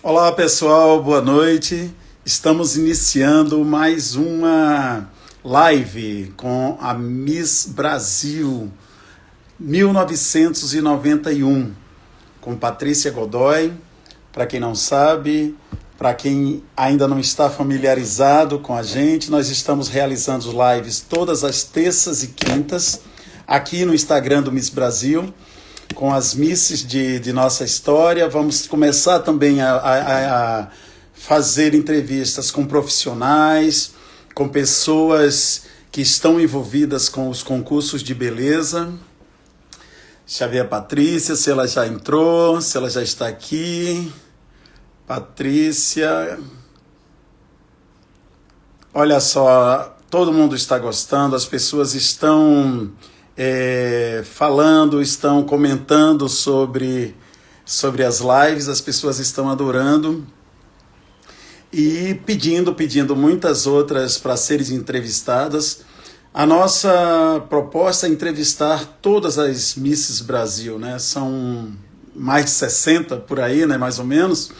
Olá pessoal, boa noite. Estamos iniciando mais uma live com a Miss Brasil 1991, com Patrícia Godoy. Para quem não sabe, para quem ainda não está familiarizado com a gente, nós estamos realizando lives todas as terças e quintas aqui no Instagram do Miss Brasil, com as misses de nossa história. Vamos começar também a fazer entrevistas com profissionais, com pessoas que estão envolvidas com os concursos de beleza. Deixa eu ver a Patrícia, se ela já entrou, se ela já está aqui. Patrícia. Olha só, todo mundo está gostando, as pessoas estão falando, estão comentando sobre as lives, as pessoas estão adorando e pedindo muitas outras para serem entrevistadas. A nossa proposta é entrevistar todas as Misses Brasil, né? São mais de 60 por aí, né? Mais ou menos.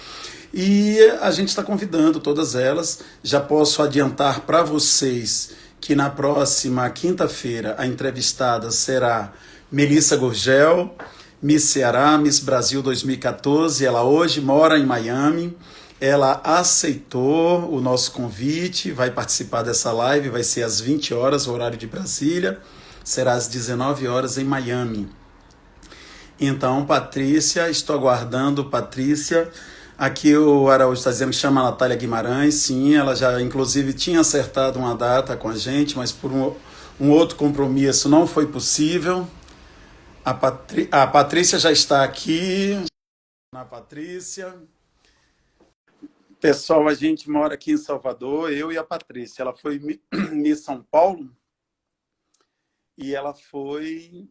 E a gente está convidando todas elas. Já posso adiantar para vocês que na próxima quinta-feira a entrevistada será Melissa Gurgel, Miss Ceará, Miss Brasil 2014. Ela hoje mora em Miami. Ela aceitou o nosso convite, vai participar dessa live, vai ser às 20 horas, o horário de Brasília, será às 19 horas em Miami. Então, Patrícia, estou aguardando, Patrícia. Aqui o Araújo está dizendo que chama a Natália Guimarães. Sim, ela já inclusive tinha acertado uma data com a gente, mas por um outro compromisso não foi possível. A Patrícia já está aqui. A Patrícia. Pessoal, a gente mora aqui em Salvador, eu e a Patrícia. Ela foi Miss São Paulo e ela foi...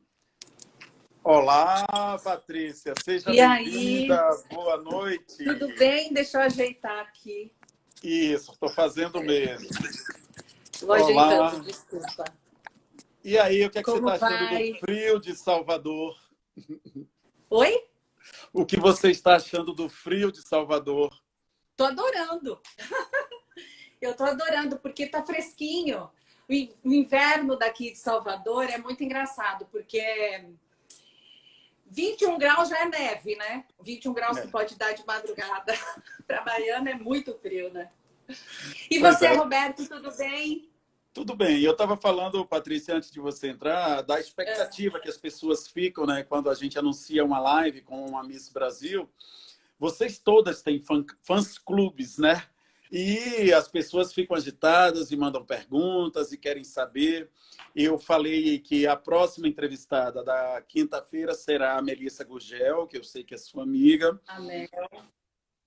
Olá, Patrícia, seja E aí, bem-vinda, boa noite. tudo bem? Deixa eu ajeitar aqui. Isso, estou fazendo mesmo. Vou Olá. ajeitando, desculpa. E aí, o que é que você Como está achando do vai? frio de Salvador? Oi? O que você está achando do frio de Salvador? Tô adorando. Eu tô adorando porque tá fresquinho. O inverno daqui de Salvador é muito engraçado, porque 21 graus já é neve, né? 21 graus que pode dar de madrugada. Para Baiana é muito frio, né? E Pois você, é. Roberto, tudo bem? Tudo bem. Eu estava falando, Patrícia, antes de você entrar, da expectativa que as pessoas ficam, né, quando a gente anuncia uma live com uma Miss Brasil. Vocês todas têm fãs-clubes, né? E as pessoas ficam agitadas e mandam perguntas e querem saber. Eu falei que a próxima entrevistada da quinta-feira será a Melissa Gurgel, que eu sei que é sua amiga. Amém.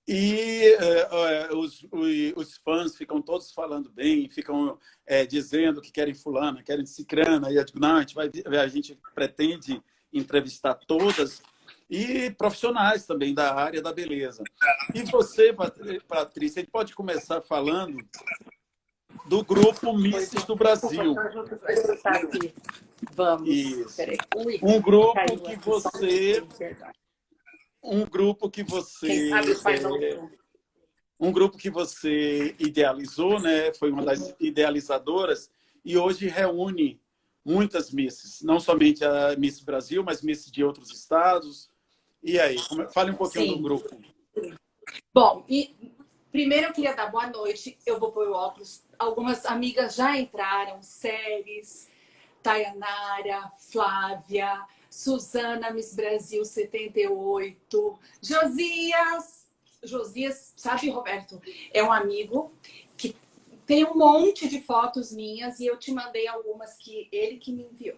E os fãs ficam todos falando bem, ficam dizendo que querem fulana, querem cicrana. E eu digo, não, a gente pretende entrevistar todas e profissionais também da área da beleza. E você, Patrícia, a gente pode começar falando do grupo Misses do Brasil. Tá aqui. Vamos. Isso. Peraí. Ui, Um grupo caiu que aqui, só você... perdão. Um grupo que Quem você... sabe faz outro. Um grupo que você idealizou, né? Foi uma das idealizadoras e hoje reúne muitas misses, não somente a Miss Brasil, mas misses de outros estados. E aí, fale um pouquinho do Sim. grupo. Bom, e primeiro eu queria dar boa noite. Eu vou pôr o óculos. Algumas amigas já entraram, Séries, Tayanara, Flávia, Suzana, Miss Brasil 78, Josias. Josias, sabe, Roberto? É um amigo que tem um monte de fotos minhas e eu te mandei algumas que ele que me enviou.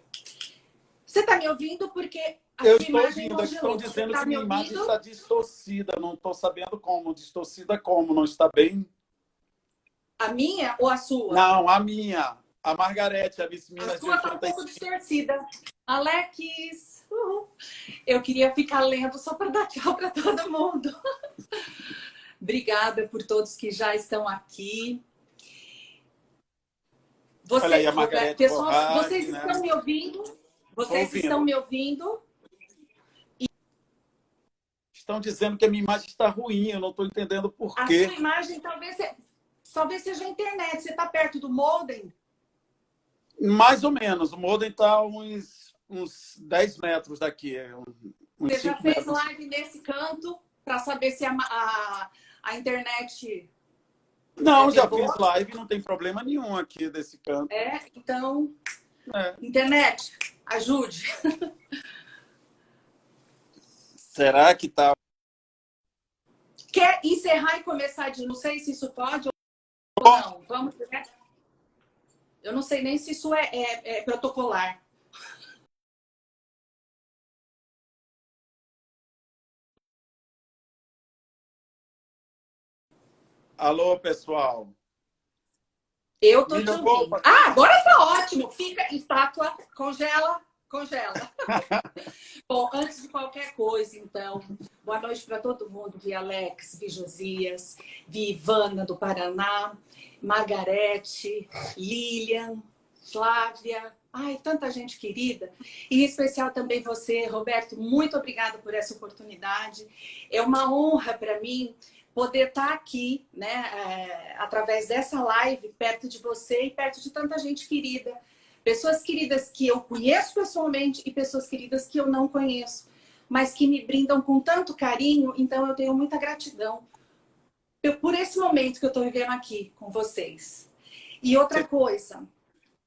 Você tá me ouvindo? Porque a Eu sua estou imagem ouvindo, estão congelou. Você dizendo tá que me minha imagem ouvindo? está distorcida, não estou sabendo como. Distorcida como? Não está bem? A minha ou a sua? Não, a minha. A Margarete, a Miss A Minas de sua tá um pouco 85. distorcida. Alex, eu queria ficar lendo só para dar tchau para todo mundo. Obrigada por todos que já estão aqui. Olha aí a Margarete Pessoal, Borrag, vocês né? estão me ouvindo? Vocês Ouvindo. estão me ouvindo? Estão dizendo que a minha imagem está ruim, eu não estou entendendo por A quê. sua imagem talvez seja a internet. Você está perto do modem? Mais ou menos. O modem está uns 10 metros daqui, uns Você já 5 fez metros. live nesse canto para saber se a internet Não, já pegou? fiz live, não tem problema nenhum aqui desse canto. Então, É. internet, ajude. Será que está? Quer encerrar e começar de... Não sei se isso pode ou não. Vamos... Eu não sei nem se isso é protocolar. Alô, pessoal. Eu tô te Melhorou, ouvindo. Patrícia? Agora tá ótimo. Fica estátua, congela, congela. Bom, antes de qualquer coisa, então, boa noite para todo mundo. Vi Alex, vi Josias, vi Ivana do Paraná, Margarete, Lilian, Flávia. Ai, tanta gente querida. E em especial também você, Roberto. Muito obrigada por essa oportunidade. É uma honra para mim poder estar aqui, né, através dessa live, perto de você e perto de tanta gente querida. Pessoas queridas que eu conheço pessoalmente e pessoas queridas que eu não conheço, mas que me brindam com tanto carinho. Então, eu tenho muita gratidão por esse momento que eu estou vivendo aqui com vocês. E outra coisa,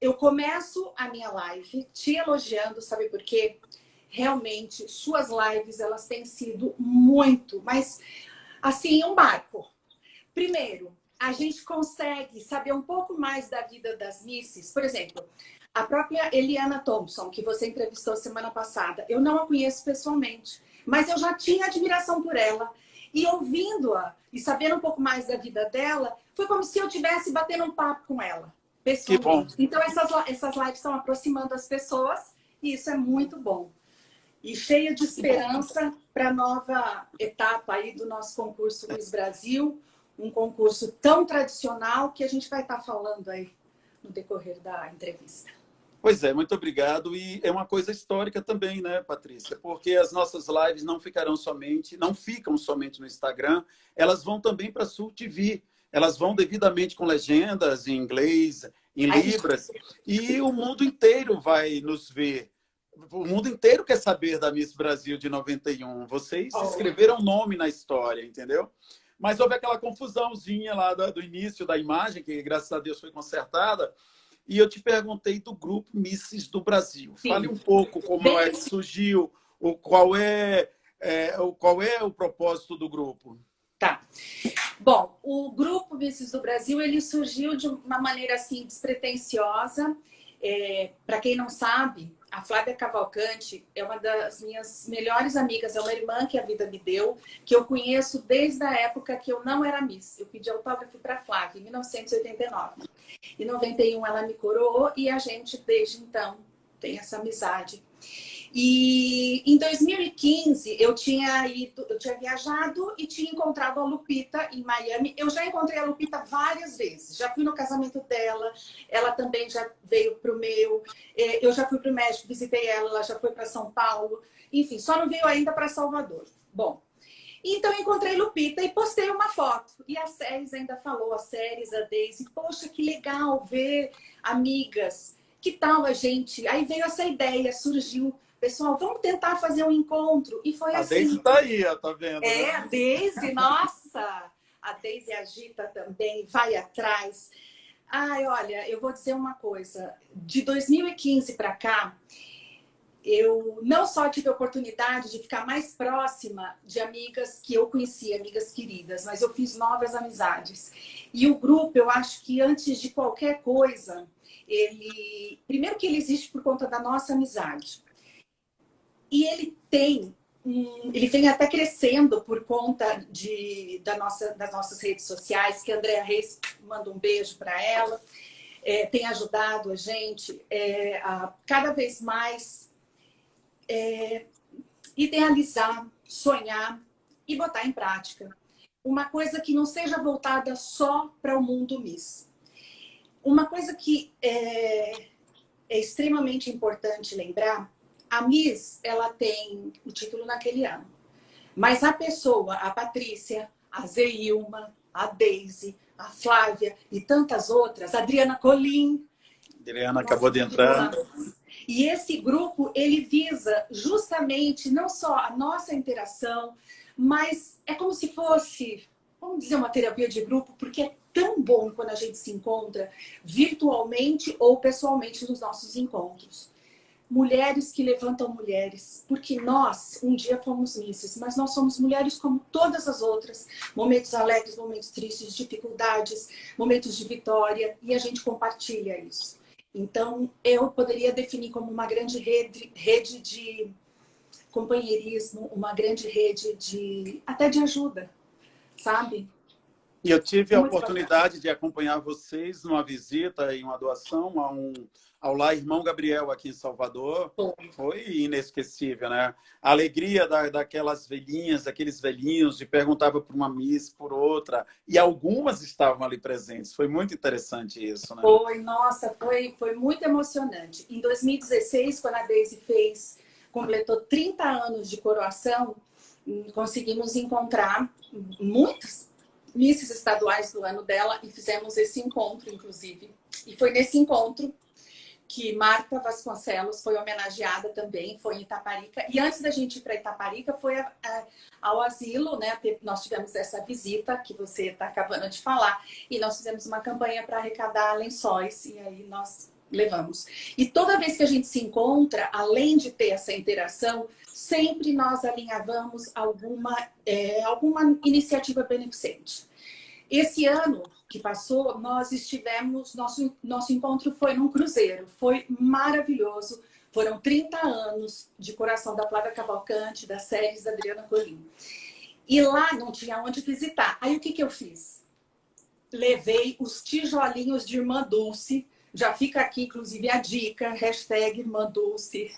eu começo a minha live te elogiando, sabe por quê? Realmente, suas lives, elas têm sido muito, mas assim, um marco. Primeiro, a gente consegue saber um pouco mais da vida das misses. Por exemplo, a própria Eliana Thompson, que você entrevistou semana passada, eu não a conheço pessoalmente, mas eu já tinha admiração por ela. E ouvindo-a e sabendo um pouco mais da vida dela, foi como se eu estivesse batendo um papo com ela, Que bom. pessoalmente. Então, essas lives estão aproximando as pessoas e isso é muito bom. E cheia de esperança para a nova etapa aí do nosso concurso Miss Brasil, um concurso tão tradicional que a gente vai estar falando aí no decorrer da entrevista. Pois é, muito obrigado. E é uma coisa histórica também, né, Patrícia? Porque as nossas lives não ficam somente no Instagram, elas vão também para a Sul TV. Elas vão devidamente com legendas em inglês, em libras, e o mundo inteiro vai nos ver. O mundo inteiro quer saber da Miss Brasil de 91. Vocês escreveram nome na história, entendeu? Mas houve aquela confusãozinha lá do início da imagem, que graças a Deus foi consertada. E eu te perguntei do grupo Misses do Brasil. Sim. Fale um pouco como é que surgiu, qual é o propósito do grupo. Tá. Bom, o grupo Misses do Brasil, ele surgiu de uma maneira assim despretensiosa. Para quem não sabe, a Flávia Cavalcante é uma das minhas melhores amigas, é uma irmã que a vida me deu, que eu conheço desde a época que eu não era Miss. Eu pedi autógrafo para a Flávia em 1989. Em 91 ela me coroou e a gente, desde então, tem essa amizade. E em 2015 eu tinha viajado e tinha encontrado a Lupita em Miami. Eu já encontrei a Lupita várias vezes. Já fui no casamento dela, ela também já veio para o meu. Eu já fui para o México, visitei ela, ela já foi para São Paulo. Enfim, só não veio ainda para Salvador. Bom, então eu encontrei Lupita e postei uma foto. E a Séries ainda falou, a Séries, a Daisy, poxa, que legal ver amigas. Que tal a gente? Aí veio essa ideia, surgiu. Pessoal, vamos tentar fazer um encontro. E foi assim. A Daisy está aí, tá vendo? Né? A Daisy, nossa! A Daisy agita também, vai atrás. Ai, olha, eu vou dizer uma coisa. De 2015 para cá, eu não só tive a oportunidade de ficar mais próxima de amigas que eu conhecia, amigas queridas, mas eu fiz novas amizades. E o grupo, eu acho que antes de qualquer coisa, primeiro que ele existe por conta da nossa amizade. E ele vem até crescendo por conta das nossas redes sociais, que a Andréa Reis manda um beijo para ela, tem ajudado a gente a cada vez mais idealizar, sonhar e botar em prática. Uma coisa que não seja voltada só para o mundo Miss. Uma coisa que é extremamente importante lembrar, a Miss, ela tem o título naquele ano. Mas a pessoa, a Patrícia, a Zeilma, a Deise, a Flávia e tantas outras, a Adriana Colim, Adriana acabou de entrar. E esse grupo, ele visa justamente não só a nossa interação, mas é como se fosse, vamos dizer, uma terapia de grupo, porque é tão bom quando a gente se encontra virtualmente ou pessoalmente nos nossos encontros. Mulheres que levantam mulheres, porque nós um dia fomos misses, mas nós somos mulheres como todas as outras, momentos alegres, momentos tristes, dificuldades, momentos de vitória, e a gente compartilha isso. Então, eu poderia definir como uma grande rede de companheirismo, uma grande rede de até de ajuda, sabe? E eu tive a Muito oportunidade bacana. de acompanhar vocês numa visita e uma doação ao Lar Irmão Gabriel aqui em Salvador. Bom, Foi inesquecível, né? A alegria daquelas velhinhas, daqueles velhinhos, de perguntava por uma miss, por outra, e algumas estavam ali presentes. Foi muito interessante isso, né? foi, nossa, foi muito emocionante. Em 2016, quando a Deise completou 30 anos de coroação, conseguimos encontrar muitas misses estaduais do ano dela e fizemos esse encontro, inclusive. E foi nesse encontro que Marta Vasconcelos foi homenageada também, foi em Itaparica. E antes da gente ir para Itaparica, foi ao asilo, né? Nós tivemos essa visita que você está acabando de falar, e nós fizemos uma campanha para arrecadar lençóis, e aí nós levamos. E toda vez que a gente se encontra, além de ter essa interação, sempre nós alinhavamos alguma iniciativa beneficente. Esse ano que passou, nós estivemos, nosso encontro foi num cruzeiro, foi maravilhoso. Foram 30 anos de Coração da Flávia Cavalcante, das séries da Adriana Colim. E lá não tinha onde visitar. Aí o que eu fiz? Levei os tijolinhos de Irmã Dulce, já fica aqui inclusive a dica, hashtag Irmã Dulce.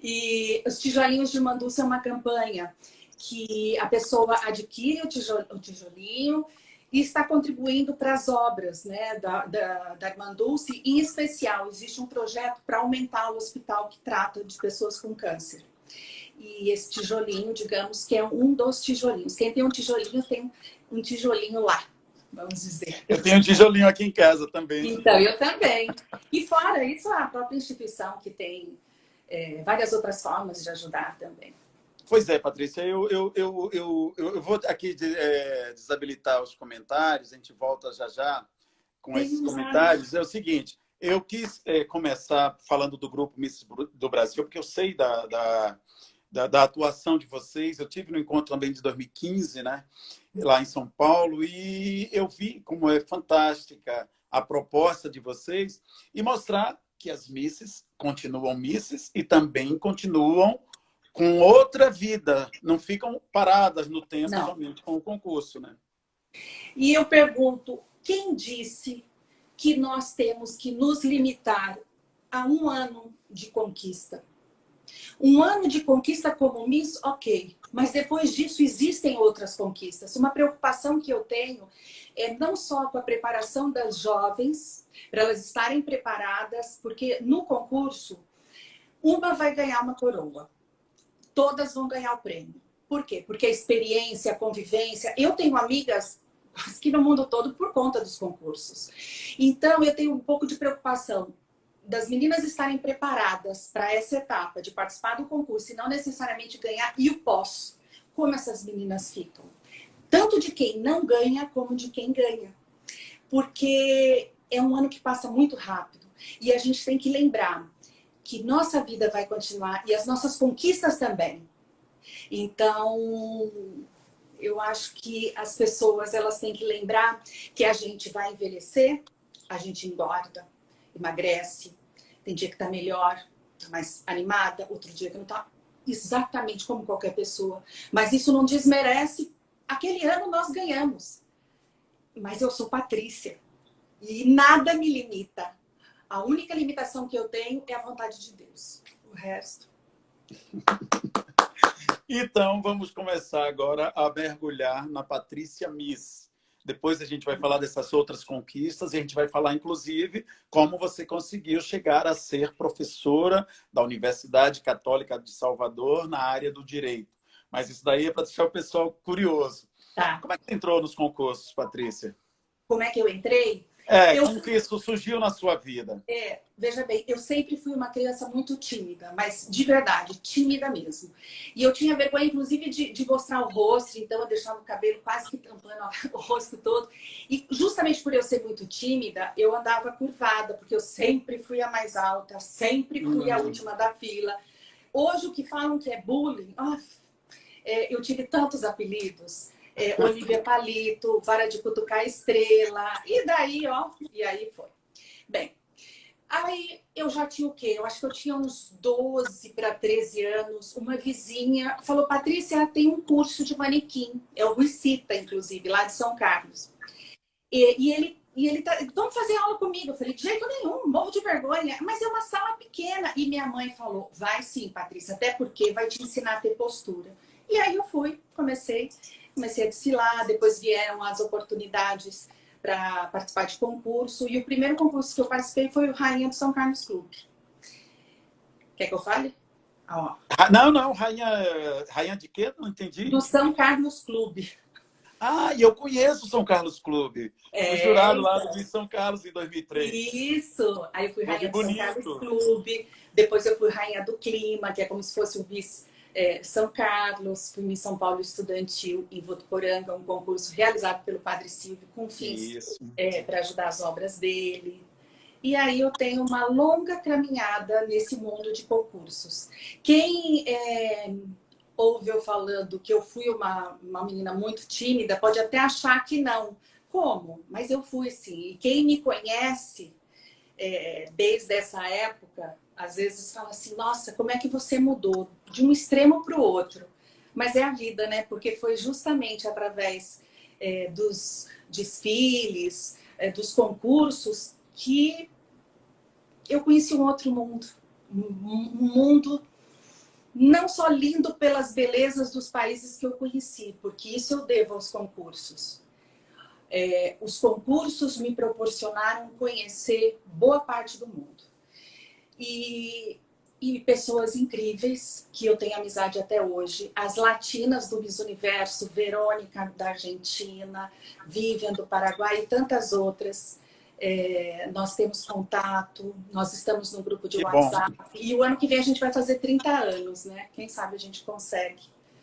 E os tijolinhos de Irmã Dulce é uma campanha que a pessoa adquire o tijolinho, e está contribuindo para as obras, né, da Irmã Dulce. Em especial, existe um projeto para aumentar o hospital que trata de pessoas com câncer. E esse tijolinho, digamos, que é um dos tijolinhos. Quem tem um tijolinho, tem um tijolinho lá, vamos dizer. Eu tenho um tijolinho aqui em casa também. Então, eu também. E fora isso, a própria instituição que tem várias outras formas de ajudar também. Pois é, Patrícia, eu vou aqui desabilitar os comentários, a gente volta já já com esses comentários. É o seguinte, eu quis começar falando do grupo Miss do Brasil, porque eu sei da atuação de vocês. Eu tive no encontro também de 2015, né, lá em São Paulo, e eu vi como é fantástica a proposta de vocês e mostrar que as misses continuam misses e também continuam com outra vida, não ficam paradas no tempo somente com o concurso, né? E eu pergunto, quem disse que nós temos que nos limitar a um ano de conquista? Um ano de conquista como Miss, ok. Mas depois disso existem outras conquistas. Uma preocupação que eu tenho é não só com a preparação das jovens, para elas estarem preparadas, porque no concurso, uma vai ganhar uma coroa. Todas vão ganhar o prêmio. Por quê? Porque a experiência, a convivência... Eu tenho amigas aqui no mundo todo por conta dos concursos. Então, eu tenho um pouco de preocupação das meninas estarem preparadas para essa etapa de participar do concurso e não necessariamente ganhar, e o pós. Como essas meninas ficam? Tanto de quem não ganha, como de quem ganha. Porque é um ano que passa muito rápido. E a gente tem que lembrar que nossa vida vai continuar e as nossas conquistas também. Então, eu acho que as pessoas elas têm que lembrar que a gente vai envelhecer, a gente engorda, emagrece, tem dia que está melhor, está mais animada, outro dia que não está, exatamente como qualquer pessoa. Mas isso não desmerece, aquele ano nós ganhamos. Mas eu sou Patrícia e nada me limita. A única limitação que eu tenho é a vontade de Deus. O resto... Então, vamos começar agora a mergulhar na Patrícia Miss. Depois a gente vai falar dessas outras conquistas e a gente vai falar, inclusive, como você conseguiu chegar a ser professora da Universidade Católica de Salvador na área do direito. Mas isso daí é para deixar o pessoal curioso. Tá. Como é que você entrou nos concursos, Patrícia? Como é que eu entrei? É, Eu como que isso surgiu na sua vida? Veja bem, eu sempre fui uma criança muito tímida, mas de verdade, tímida mesmo. E eu tinha vergonha, inclusive, de mostrar o rosto, então eu deixava o cabelo quase que tampando o rosto todo. E justamente por eu ser muito tímida, eu andava curvada, porque eu sempre fui a mais alta, sempre fui a última da fila. Hoje, o que falam que é bullying, eu tive tantos apelidos. Olivia Palito, Vara de Cutucar Estrela, e daí, e aí foi. Bem, aí eu já tinha o quê? Eu acho que eu tinha uns 12 para 13 anos. Uma vizinha falou, Patrícia, tem um curso de manequim. É o Rui Cita, inclusive, lá de São Carlos. E ele tá, vamos fazer aula comigo. Eu falei, de jeito nenhum, morro de vergonha. Mas é uma sala pequena. E minha mãe falou, vai sim, Patrícia, até porque vai te ensinar a ter postura. E aí eu fui, comecei a desfilar, depois vieram as oportunidades para participar de concurso. E o primeiro concurso que eu participei foi o Rainha do São Carlos Clube. Quer que eu fale? Não, rainha de quê? Não entendi. Do São Carlos Clube. Ah, e eu conheço o São Carlos Clube. Fui jurado lá de São Carlos em 2003. Isso! Aí eu fui rainha do São Carlos Bonito. Clube, depois eu fui rainha do Clima, que é como se fosse o Miss São Carlos, fui Miss São Paulo Estudantil em Votuporanga, um concurso realizado pelo Padre Silvio com fins para ajudar as obras dele. E aí eu tenho uma longa caminhada nesse mundo de concursos. Quem ouve eu falando que eu fui uma menina muito tímida, pode até achar que não. Como? Mas eu fui sim. E quem me conhece desde essa época, às vezes fala assim, nossa, como é que você mudou de um extremo para o outro? Mas é a vida, né? Porque foi justamente através dos desfiles, dos concursos, que eu conheci um outro mundo. Um mundo não só lindo pelas belezas dos países que eu conheci, porque isso eu devo aos concursos. Os concursos me proporcionaram conhecer boa parte do mundo. E pessoas incríveis, que eu tenho amizade até hoje. As latinas do Miss Universo, Verônica da Argentina, Vivian do Paraguai e tantas outras. Nós temos contato, nós estamos no grupo de WhatsApp. E o ano que vem a gente vai fazer 30 anos, né? Quem sabe a gente consegue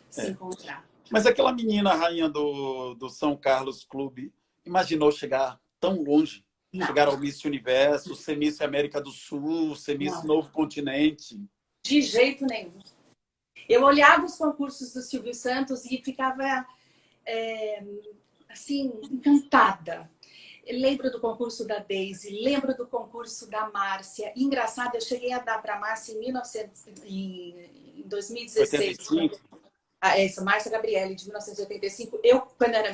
se encontrar. Mas aquela menina rainha do São Carlos Clube imaginou chegar tão longe? Não. Chegar ao Miss Universo, ser Miss América do Sul, ser Miss Novo Continente? De jeito nenhum. Eu olhava os concursos do Silvio Santos e ficava, assim, encantada. Eu lembro do concurso da Daisy, lembro do concurso da Márcia. Engraçado, eu cheguei a dar para a Márcia em 2016. 85. Essa Márcia Gabriele, de 1985. Eu, quando era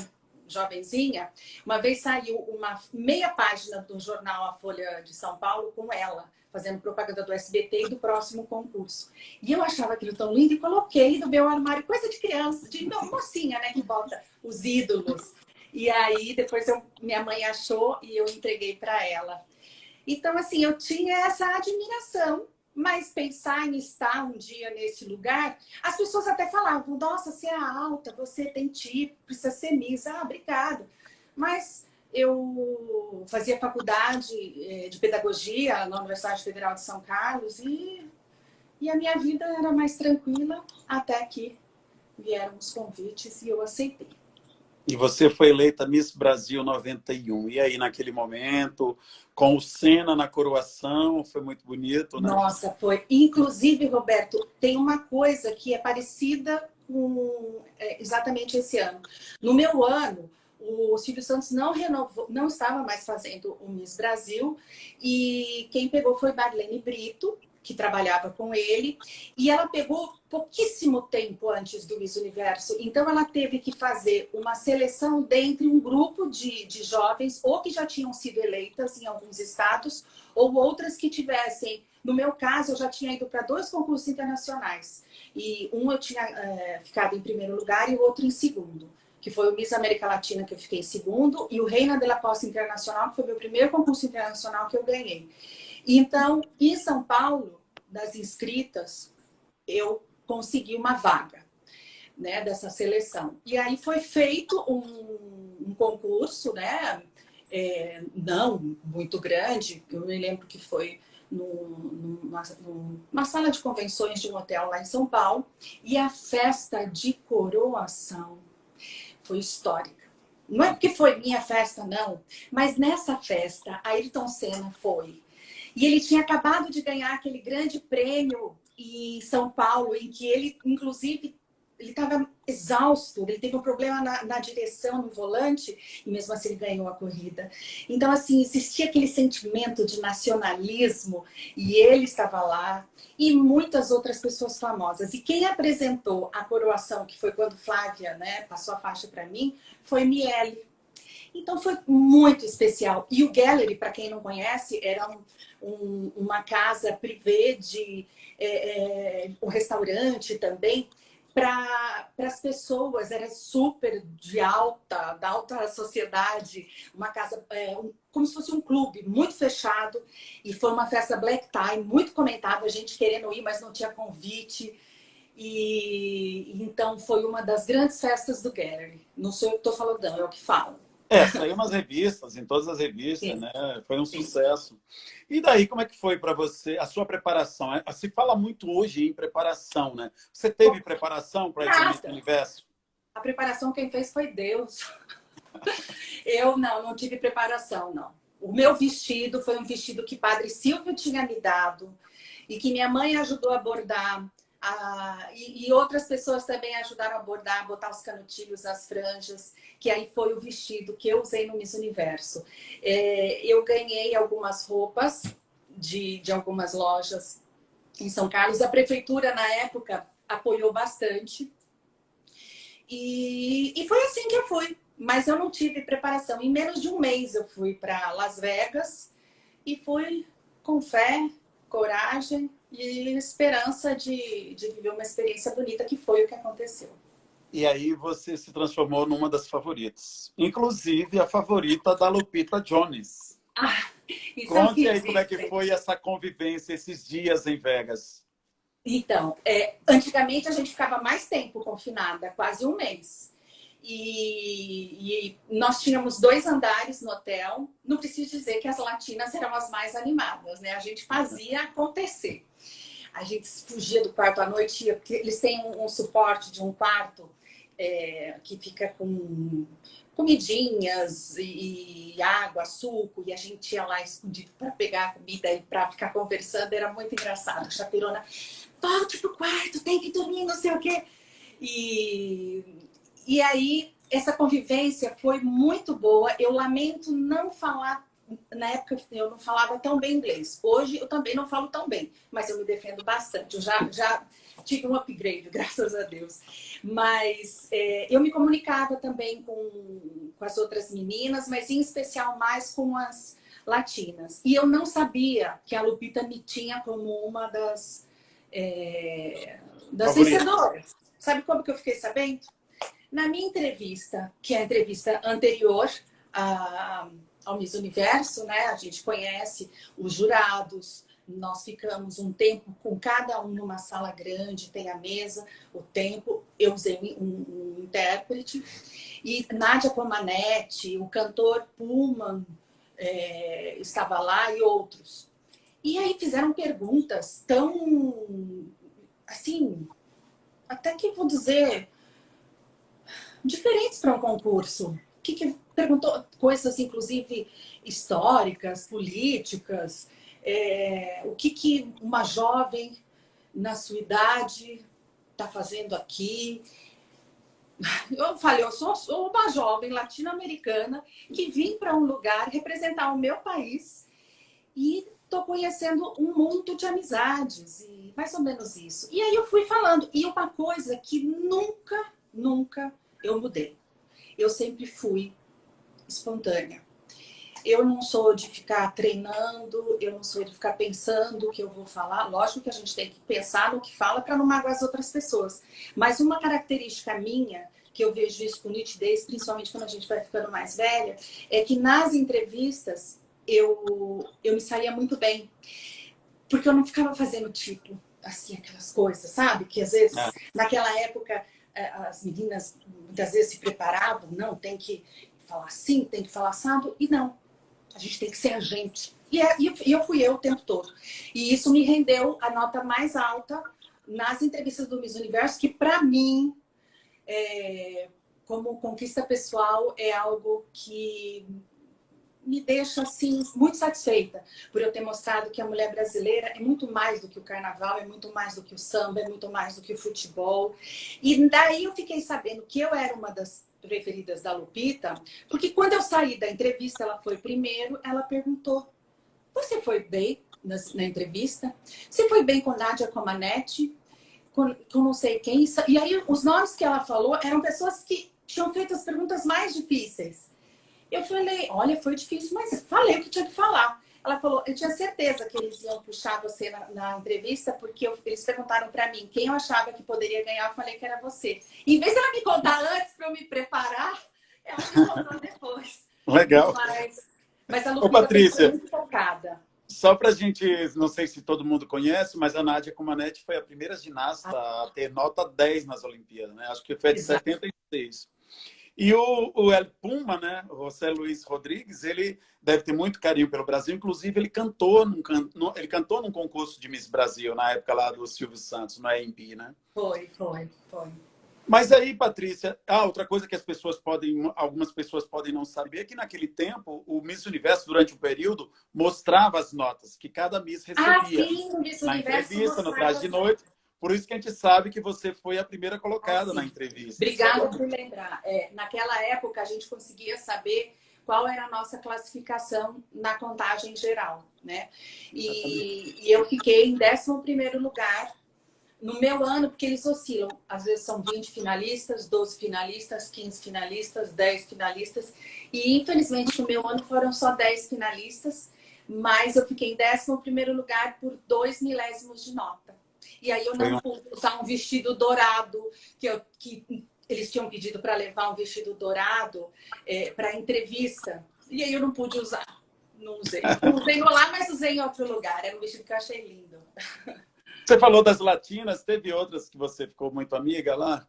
jovenzinha, uma vez saiu uma meia página do jornal A Folha de São Paulo com ela, fazendo propaganda do SBT e do próximo concurso. E eu achava aquilo tão lindo e coloquei no meu armário, coisa de criança, de mocinha, né, que bota os ídolos. E aí, depois minha mãe achou e eu entreguei para ela. Então, assim, eu tinha essa admiração, mas pensar em estar um dia nesse lugar, as pessoas até falavam, nossa, você é alta, você tem tipo, precisa ser Miss. Ah, obrigada. Mas eu fazia faculdade de pedagogia na Universidade Federal de São Carlos e a minha vida era mais tranquila até que vieram os convites e eu aceitei. E você foi eleita Miss Brasil 91. E aí, naquele momento, com o Senna na coroação, foi muito bonito, né? Nossa, foi. Inclusive, Roberto, tem uma coisa que é parecida com exatamente esse ano. No meu ano, o Silvio Santos não renovou, não estava mais fazendo o Miss Brasil, e quem pegou foi Marlene Brito, que trabalhava com ele, e ela pegou pouquíssimo tempo antes do Miss Universo, então ela teve que fazer uma seleção dentre um grupo de jovens, ou que já tinham sido eleitas em alguns estados, ou outras que tivessem, no meu caso, eu já tinha ido para 2 concursos internacionais, e um eu tinha ficado em primeiro lugar e o outro em segundo, que foi o Miss América Latina, que eu fiquei em segundo, e o Reina de la Costa Internacional, que foi meu primeiro concurso internacional que eu ganhei. Então, em São Paulo, das inscritas, eu consegui uma vaga. né, dessa seleção. E aí foi feito um concurso, né, não muito grande, eu me lembro que foi numa sala de convenções de um hotel lá em São Paulo, e a festa de coroação foi histórica. Não é porque foi minha festa, não, mas nessa festa, Ayrton Senna foi. E ele tinha acabado de ganhar aquele grande prêmio em São Paulo, em que ele, inclusive, ele estava exausto, ele teve um problema na direção, no volante, e mesmo assim ele ganhou a corrida. Então, assim, existia aquele sentimento de nacionalismo, e ele estava lá, e muitas outras pessoas famosas. E quem apresentou a coroação, que foi quando Flávia, né, passou a faixa para mim, foi Miele. Então foi muito especial. E o Gallery, para quem não conhece, era uma casa privê de um restaurante também para as pessoas, era super da alta sociedade, uma casa, como se fosse um clube muito fechado, e foi uma festa black tie, muito comentada, a gente querendo ir, mas não tinha convite. E então foi uma das grandes festas do Gallery. Não sou eu que estou falando, não, é o que falo. Saiu nas revistas, em todas as revistas, Sim, né? Foi um sim. sucesso. E daí, como é que foi para você a sua preparação? Se fala muito hoje em preparação, né? Você teve preparação para esse Miss Nada. Universo? A preparação quem fez foi Deus. Eu não tive preparação, não. O meu vestido foi um vestido que Padre Silvio tinha me dado e que minha mãe ajudou a bordar. E outras pessoas também ajudaram a bordar, botar os canutilhos, as franjas, que aí foi o vestido que eu usei no Miss Universo. Eu ganhei algumas roupas de algumas lojas em São Carlos. A prefeitura, na época, apoiou bastante. E foi assim que eu fui. Mas eu não tive preparação. Em menos de um mês eu fui para Las Vegas e fui com fé, coragem e esperança de viver uma experiência bonita, que foi o que aconteceu. E aí você se transformou numa das favoritas. Inclusive a favorita da Lupita Jones. Isso é o Conte que aí como é que dizem. foi essa convivência, esses dias em Vegas. Então, antigamente a gente ficava mais tempo confinada, quase um mês. E nós tínhamos 2 andares no hotel. Não preciso dizer que as latinas eram as mais animadas, né? A gente fazia acontecer. A gente fugia do quarto à noite, porque eles têm um suporte de um quarto que fica com comidinhas e água, suco, e a gente ia lá escondido para pegar a comida e para ficar conversando. Era muito engraçado. A chaperona, volte pro quarto, tem que dormir, não sei o quê. E aí, essa convivência foi muito boa. Eu lamento não falar. Na época, eu não falava tão bem inglês. Hoje, eu também não falo tão bem, mas eu me defendo bastante. Eu já tive um upgrade, graças a Deus. Mas eu me comunicava também com as outras meninas, mas em especial mais com as latinas. E eu não sabia que a Lupita me tinha como uma das vencedoras. Sabe como que eu fiquei sabendo? Na minha entrevista, que é a entrevista anterior ao Miss Universo, né? A gente conhece os jurados, nós ficamos um tempo com cada um numa sala grande, tem a mesa, o tempo. Eu usei um intérprete. E Nádia Comaneci, o cantor Pullman estava lá e outros. E aí fizeram perguntas tão, assim, até que vou dizer, diferentes para um concurso. Que perguntou coisas, inclusive, históricas, políticas. O que uma jovem na sua idade está fazendo aqui. Eu falei, eu sou uma jovem latino-americana que vim para um lugar representar o meu país e estou conhecendo um mundo de amizades, e mais ou menos isso. E aí eu fui falando. E uma coisa que nunca eu mudei. Eu sempre fui espontânea. Eu não sou de ficar treinando, eu não sou de ficar pensando o que eu vou falar. Lógico que a gente tem que pensar no que fala para não magoar as outras pessoas. Mas uma característica minha, que eu vejo isso com nitidez, principalmente quando a gente vai ficando mais velha, é que nas entrevistas eu me saía muito bem. Porque eu não ficava fazendo tipo, assim, aquelas coisas, sabe? Que às vezes, naquela época, as meninas muitas vezes se preparavam, não, tem que falar assim, tem que falar assado, e não, a gente tem que ser a gente. E eu fui eu o tempo todo. E isso me rendeu a nota mais alta nas entrevistas do Miss Universo, que para mim, como conquista pessoal, é algo que me deixa assim muito satisfeita por eu ter mostrado que a mulher brasileira é muito mais do que o carnaval, é muito mais do que o samba, é muito mais do que o futebol. E daí eu fiquei sabendo que eu era uma das preferidas da Lupita, porque quando eu saí da entrevista, ela foi primeiro, ela perguntou: você foi bem na entrevista? Você foi bem com Nádia Comaneci? Com não sei quem? E aí os nomes que ela falou eram pessoas que tinham feito as perguntas mais difíceis. Eu falei, olha, foi difícil, mas falei o que tinha que falar. Ela falou, eu tinha certeza que eles iam puxar você na entrevista, porque eles perguntaram para mim quem eu achava que poderia ganhar, eu falei que era você. E em vez de ela me contar antes para eu me preparar, ela me contou depois. Legal. Mas a Ô, Lupita Patrícia, foi muito focada. só para a gente, não sei se todo mundo conhece, mas a Nádia Comaneci foi a primeira ginasta a ter nota 10 nas Olimpíadas, né? Acho que foi de Exato. 76. E o El Puma, né, o José Luiz Rodrigues, ele deve ter muito carinho pelo Brasil. Inclusive, ele cantou num concurso de Miss Brasil, na época lá do Silvio Santos, no AMB, né? Foi. Mas aí, Patrícia, outra coisa que algumas pessoas podem não saber é que naquele tempo o Miss Universo, durante um período, mostrava as notas que cada Miss recebia. Sim, o Miss Na Universo entrevista, no traje de noite. Por isso que a gente sabe que você foi a primeira colocada na entrevista. Obrigada por lembrar. Naquela época, a gente conseguia saber qual era a nossa classificação na contagem geral, né? E eu fiquei em 11º lugar no meu ano, porque eles oscilam. Às vezes são 20 finalistas, 12 finalistas, 15 finalistas, 10 finalistas. E, infelizmente, no meu ano foram só 10 finalistas, mas eu fiquei em 11º lugar por 2 milésimos de nota. E aí eu não pude usar um vestido dourado, que eles tinham pedido para levar um vestido dourado para entrevista. E aí eu não pude usar. Não usei. Não usei lá, mas usei em outro lugar. Era um vestido que eu achei lindo. Você falou das latinas, teve outras que você ficou muito amiga lá?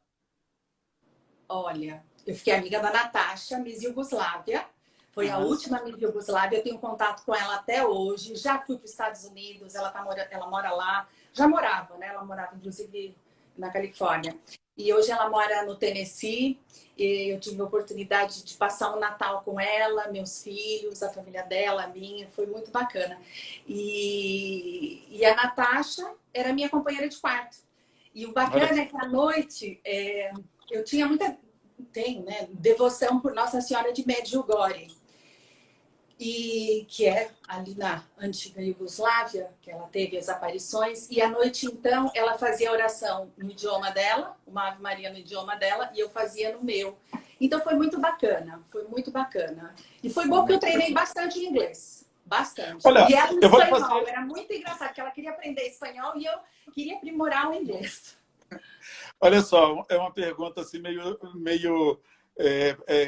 Olha, eu fiquei amiga da Natasha, Miss Iugoslávia. Foi a última Miss Iugoslávia. Eu tenho contato com ela até hoje. Já fui para os Estados Unidos, ela mora lá. Já morava, né? Ela morava, inclusive, na Califórnia. E hoje ela mora no Tennessee. E eu tive a oportunidade de passar um Natal com ela, meus filhos, a família dela, a minha. Foi muito bacana. E a Natasha era minha companheira de quarto. E o bacana é que à noite eu tinha tenho, né, devoção por Nossa Senhora de Medjugorje. E que é ali na antiga Iugoslávia, que ela teve as aparições. E à noite, então, ela fazia a oração no idioma dela, uma Ave Maria no idioma dela, e eu fazia no meu. Então foi muito bacana, foi muito bacana. E foi bom que eu treinei bastante inglês, bastante. Olha, e ela no espanhol, era muito engraçado, porque ela queria aprender espanhol e eu queria aprimorar o inglês. Olha só, é uma pergunta assim meio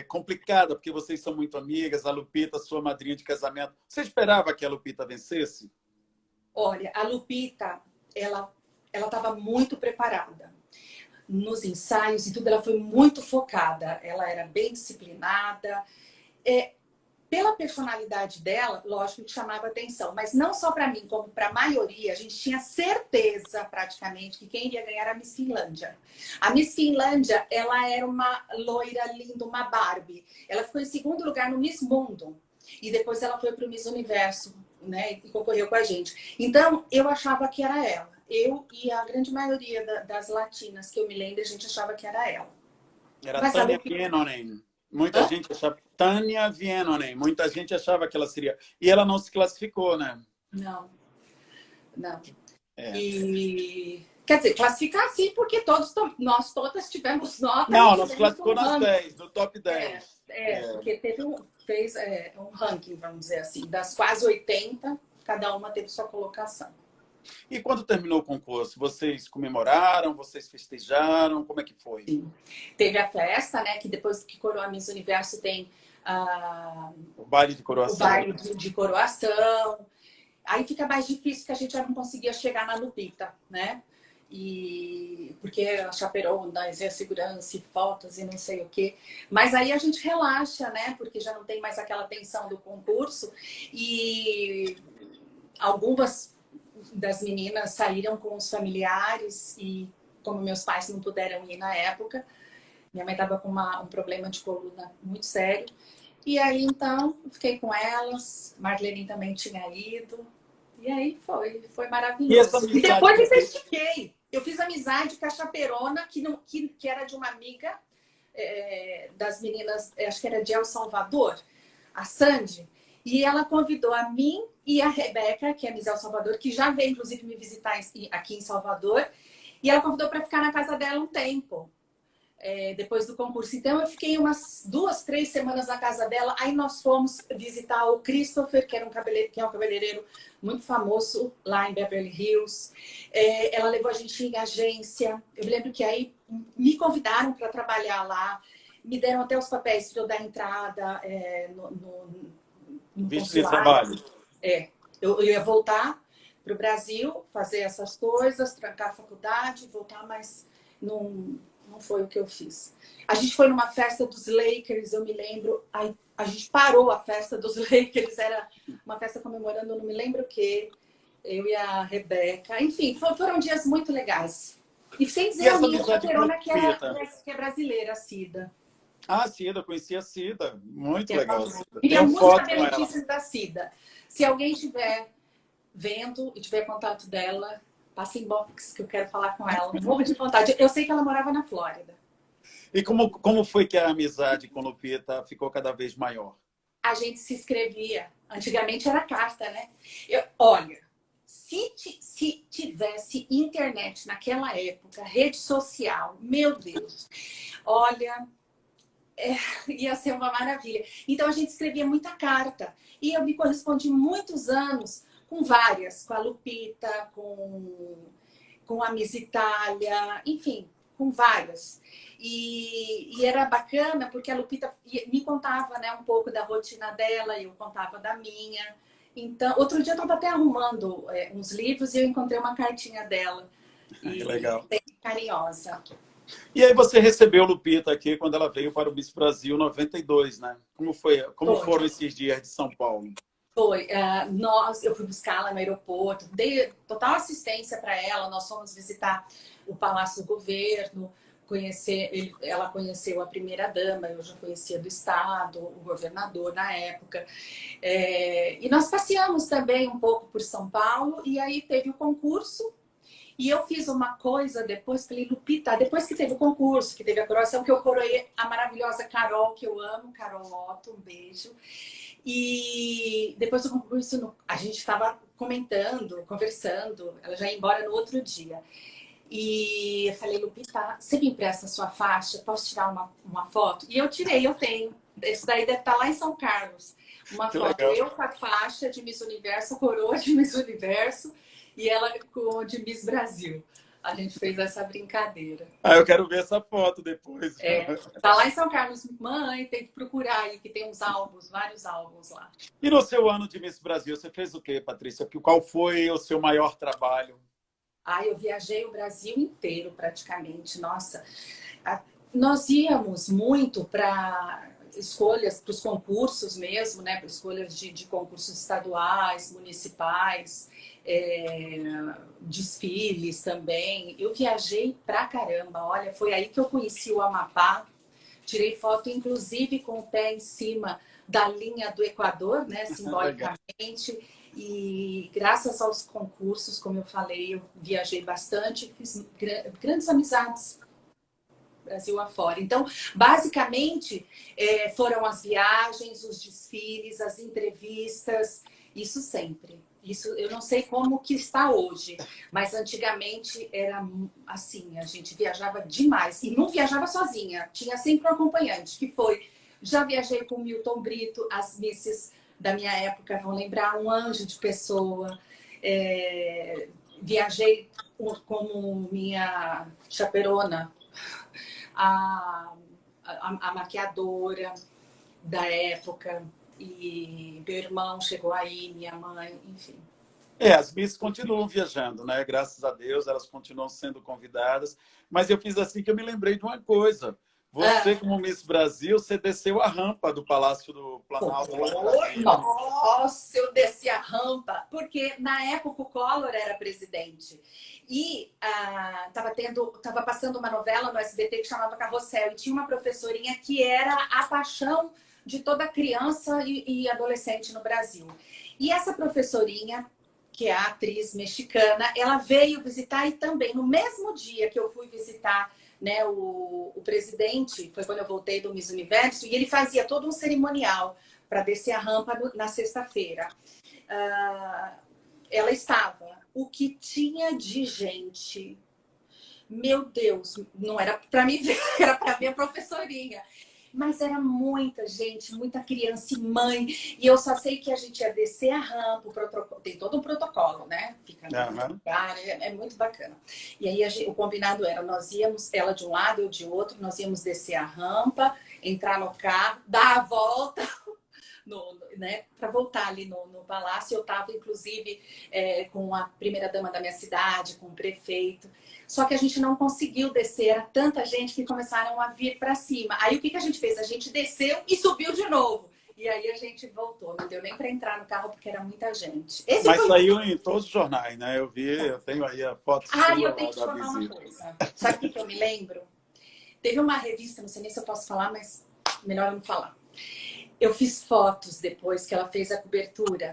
complicada, porque vocês são muito amigas, a Lupita, sua madrinha de casamento. Você esperava que a Lupita vencesse? Olha, a Lupita, ela estava muito preparada. Nos ensaios e tudo, ela foi muito focada. Ela era bem disciplinada. Pela personalidade dela, lógico que chamava atenção, mas não só para mim, como para a maioria, a gente tinha certeza praticamente que quem iria ganhar era a Miss Finlândia. A Miss Finlândia, ela era uma loira linda, uma Barbie. Ela ficou em 2º lugar no Miss Mundo e depois ela foi para o Miss Universo, né, e concorreu com a gente. Então, eu achava que era ela. Eu e a grande maioria das latinas que eu me lembro, a gente achava que era ela. Era Tânia Vienonen. Muita gente achava Tânia Vienonen. Muita gente achava que ela seria. E ela não se classificou, né? Não. E quer dizer, classificar sim, porque nós todas tivemos nota. Não, não se classificou nas 10, no top 10. Porque fez um ranking, vamos dizer assim, das quase 80, cada uma teve sua colocação. E quando terminou o concurso, vocês comemoraram, vocês festejaram, como é que foi? Sim. Teve a festa, né? Que depois que coroa a Miss Universo tem o baile de coroação. O baile de coroação. Aí fica mais difícil, que a gente já não conseguia chegar na Lupita, né? e porque a chaperona, e a segurança, e fotos e não sei o quê. Mas aí a gente relaxa, né? Porque já não tem mais aquela tensão do concurso. E algumas das meninas saíram com os familiares e como meus pais não puderam ir na época, minha mãe estava com um problema de coluna muito sério. E aí, então, fiquei com elas. Marlene também tinha ido. E aí foi E essa maravilhoso. E amizade depois com o Pedro? investiguei. Eu fiz amizade com a chaperona, que era de uma amiga das meninas, acho que era de El Salvador, a Sandy. E ela convidou a mim e a Rebeca, que é Miss El Salvador, que já veio, inclusive, me visitar aqui em Salvador. E ela convidou para ficar na casa dela um tempo. Depois do concurso. Então, eu fiquei umas 2, 3 semanas na casa dela. Aí nós fomos visitar o Christopher, que é um cabeleireiro muito famoso lá em Beverly Hills. Ela levou a gente em agência. Eu me lembro que aí me convidaram para trabalhar lá. Me deram até os papéis para eu dar entrada no Visto de consulado. trabalho. Eu ia voltar para o Brasil, fazer essas coisas, trancar a faculdade, voltar, mas não foi o que eu fiz. A gente foi numa festa dos Lakers, eu me lembro. A gente parou a festa dos Lakers, era uma festa comemorando, não me lembro o quê. Eu e a Rebeca. Enfim, foram dias muito legais. E sem dizer a minha chaperona, que é brasileira, a Cida. Ah, Cida, conheci a Cida. Muito Que é legal, famosa. Cida. Queria Tenho muito foto saber com ela. notícias da Cida. Se alguém estiver vendo e tiver contato dela, passa inbox que eu quero falar com ela. Morro de vontade. Eu sei que ela morava na Flórida. E como foi que a amizade com Lupita ficou cada vez maior? A gente se escrevia. Antigamente era carta, né? Olha, se tivesse internet naquela época, rede social, meu Deus, olha, ia ser uma maravilha. Então a gente escrevia muita carta. E eu me correspondi muitos anos com várias, com a Lupita, com a Miss Itália, enfim, com várias. E era bacana porque a Lupita me contava, né, um pouco da rotina dela e eu contava da minha. Então, outro dia eu estava até arrumando uns livros e eu encontrei uma cartinha dela. Que legal. Bem carinhosa. E aí você recebeu Lupita aqui quando ela veio para o Miss Brasil 92, né? Como foram esses dias de São Paulo? Foi. Eu fui buscá-la no aeroporto, dei total assistência para ela. Nós fomos visitar o Palácio do Governo, ela conheceu a primeira-dama, eu já conhecia do Estado, o governador na época. E nós passeamos também um pouco por São Paulo, e aí teve o concurso. E eu fiz uma coisa depois, falei, Lupita, depois que teve o concurso, que teve a coroação, que eu coroei a maravilhosa Carol, que eu amo, Carol Otto, um beijo. E depois do concurso, a gente estava comentando, conversando, ela já ia embora no outro dia. E eu falei, Lupita, você me empresta a sua faixa? Posso tirar uma foto? E eu tirei, eu tenho. Isso daí deve estar lá em São Carlos. Uma Que foto, legal. eu com a faixa de Miss Universo, coroa de Miss Universo, e ela com de Miss Brasil. A gente fez essa brincadeira. Ah, eu quero ver essa foto depois. Tá lá em São Carlos. Mãe, tem que procurar aí, que tem uns álbuns, vários álbuns lá. E no seu ano de Miss Brasil, você fez o quê, Patrícia? Qual foi o seu maior trabalho? Eu viajei o Brasil inteiro praticamente. Nossa, nós íamos muito para escolhas, para os concursos mesmo, né? Para escolhas de concursos estaduais, municipais, desfiles também. Eu viajei pra caramba. Olha, foi aí que eu conheci o Amapá. Tirei foto, inclusive, com o pé em cima da linha do Equador, né? Simbolicamente. E graças aos concursos, como eu falei, eu viajei bastante, fiz grandes amizades Brasil afora. Então, basicamente, foram as viagens, os desfiles, as entrevistas, isso sempre. Isso eu não sei como que está hoje, mas antigamente era assim, a gente viajava demais. E não viajava sozinha, tinha sempre um acompanhante, que foi... Já viajei com o Milton Brito, as misses da minha época vão lembrar, um anjo de pessoa. Viajei como minha chaperona, a maquiadora da época, e meu irmão chegou aí, minha mãe, enfim. As Miss continuam viajando, né? Graças a Deus, elas continuam sendo convidadas. Mas eu fiz assim que eu me lembrei de uma coisa. Você, Ah, como Miss Brasil, você desceu a rampa do Palácio do Planalto lá em Brasília. nossa, eu desci a rampa, porque na época o Collor era presidente. E tava passando uma novela no SBT que chamava Carrossel, e tinha uma professorinha que era a paixão de toda criança e adolescente no Brasil. E essa professorinha, que é a atriz mexicana, ela veio visitar, e também no mesmo dia que eu fui visitar, né, o presidente, foi quando eu voltei do Miss Universo, e ele fazia todo um cerimonial para descer a rampa na sexta-feira. Ela estava. O que tinha de gente, meu Deus, não era para mim ver, era para ver a professorinha. Mas era muita gente, muita criança e mãe. E eu só sei que a gente ia descer a rampa, tem todo um protocolo, né? Fica no Aham. lugar, é muito bacana. E aí o combinado era, nós íamos, ela de um lado, eu de outro, nós íamos descer a rampa, entrar no carro, dar a volta, né, para voltar ali no palácio. Eu estava, inclusive, com a primeira-dama da minha cidade, com o prefeito. Só que a gente não conseguiu descer, era tanta gente que começaram a vir para cima. Aí o que a gente fez? A gente desceu e subiu de novo. E aí a gente voltou. Não deu nem para entrar no carro porque era muita gente. Esse Mas foi. saiu em todos os jornais, né? Eu vi, eu tenho aí a foto Eu sua tenho lá que te da contar uma visita. coisa. Sabe o que eu me lembro? Teve uma revista, não sei nem se eu posso falar, mas melhor eu não falar. Eu fiz fotos depois que ela fez a cobertura.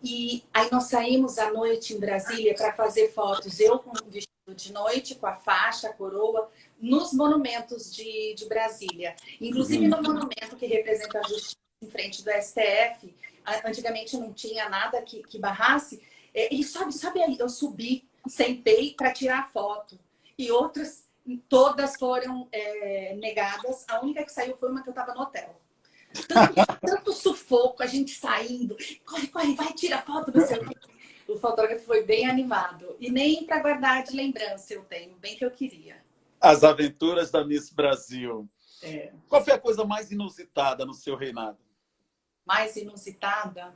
E aí nós saímos à noite em Brasília para fazer fotos. Eu com o vestido de noite, com a faixa, a coroa, nos monumentos de Brasília. Inclusive Uhum. no monumento que representa a justiça em frente do STF. Antigamente não tinha nada que barrasse. E sabe aí, eu subi, sentei para tirar foto. E outras, todas foram negadas. A única que saiu foi uma que eu estava no hotel. Tanto sufoco, a gente saindo, corre, corre, vai, tira foto, não sei o quê. O fotógrafo foi bem animado. E nem para guardar de lembrança eu tenho, bem que eu queria. As aventuras da Miss Brasil. É, Qual foi a coisa mais inusitada no seu reinado? mais inusitada?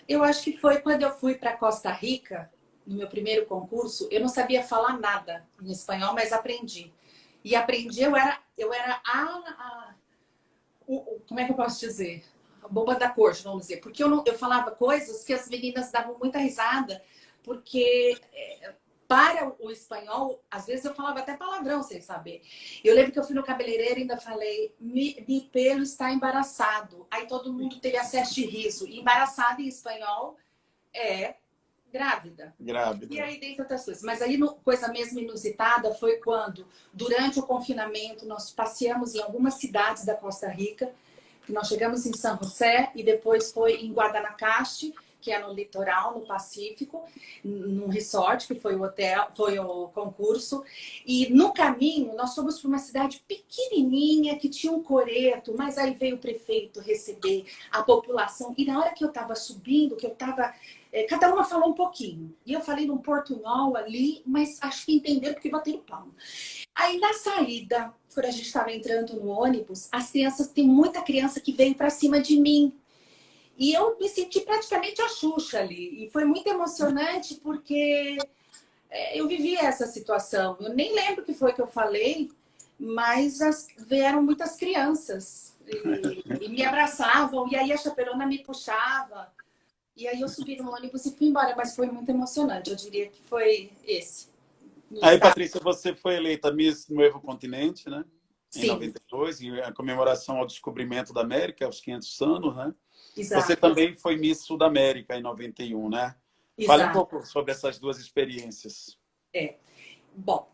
Eu acho que foi quando eu fui para Costa Rica, no meu primeiro concurso. Eu não sabia falar nada em espanhol, mas aprendi. E aprendi, eu era como é que eu posso dizer? A boba da corte, vamos dizer. Porque eu falava coisas que as meninas davam muita risada, porque para o espanhol, às vezes eu falava até palavrão sem saber. Eu lembro que eu fui no cabeleireiro e ainda falei, meu pelo está embaraçado. Aí todo mundo teve acesso de riso. E embaraçada em espanhol é grávida. E Grávida. aí, dentre outras coisas. Mas aí, coisa mesmo inusitada foi quando, durante o confinamento, nós passeamos em algumas cidades da Costa Rica. Nós chegamos em São José e depois foi em Guadalajara, que é no litoral, no Pacífico, num resort, que foi o hotel, foi o concurso. E no caminho, nós fomos para uma cidade pequenininha que tinha um coreto, mas aí veio o prefeito receber a população. E na hora que eu estava subindo, que eu estava... cada uma falou um pouquinho. E eu falei num portunhol ali, mas acho que entenderam porque bateram palma. Aí na saída, quando a gente estava entrando no ônibus, as crianças, tem muita criança que veio para cima de mim. E eu me senti praticamente a Xuxa ali. E foi muito emocionante porque eu vivi essa situação. Eu nem lembro o que foi que eu falei, mas vieram muitas crianças e me abraçavam. E aí a chaperona me puxava. E aí eu subi no ônibus e fui embora. Mas foi muito emocionante. Eu diria que foi esse. Aí, Patrícia, você foi eleita Miss Novo Continente, né? Em Sim, 92, em comemoração ao descobrimento da América, aos 500 anos, né? Você exato. também foi Miss Sudamérica em 91, né? Fale um Exato. pouco sobre essas duas experiências. Bom,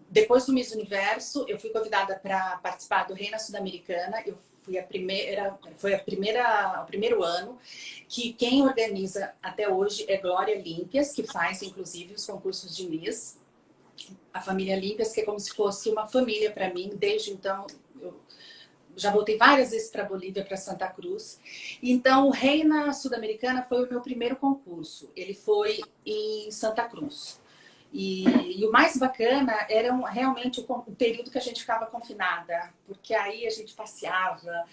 depois do Miss Universo, eu fui convidada para participar do Reina Sudamericana. Eu fui foi o primeiro ano, que quem organiza até hoje é Glória Límpias, que faz, inclusive, os concursos de Miss. A família Límpias, que é como se fosse uma família para mim. Desde então, eu já voltei várias vezes para Bolívia, para Santa Cruz. Então, o Reina Sudamericana foi o meu primeiro concurso. Ele foi em Santa Cruz. E o mais bacana era realmente o período que a gente ficava confinada, porque aí a gente passeava,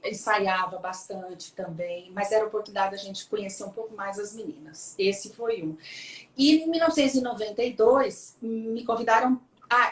ensaiava bastante também, mas era a oportunidade da gente conhecer um pouco mais as meninas. Esse foi um. E em 1992, me convidaram...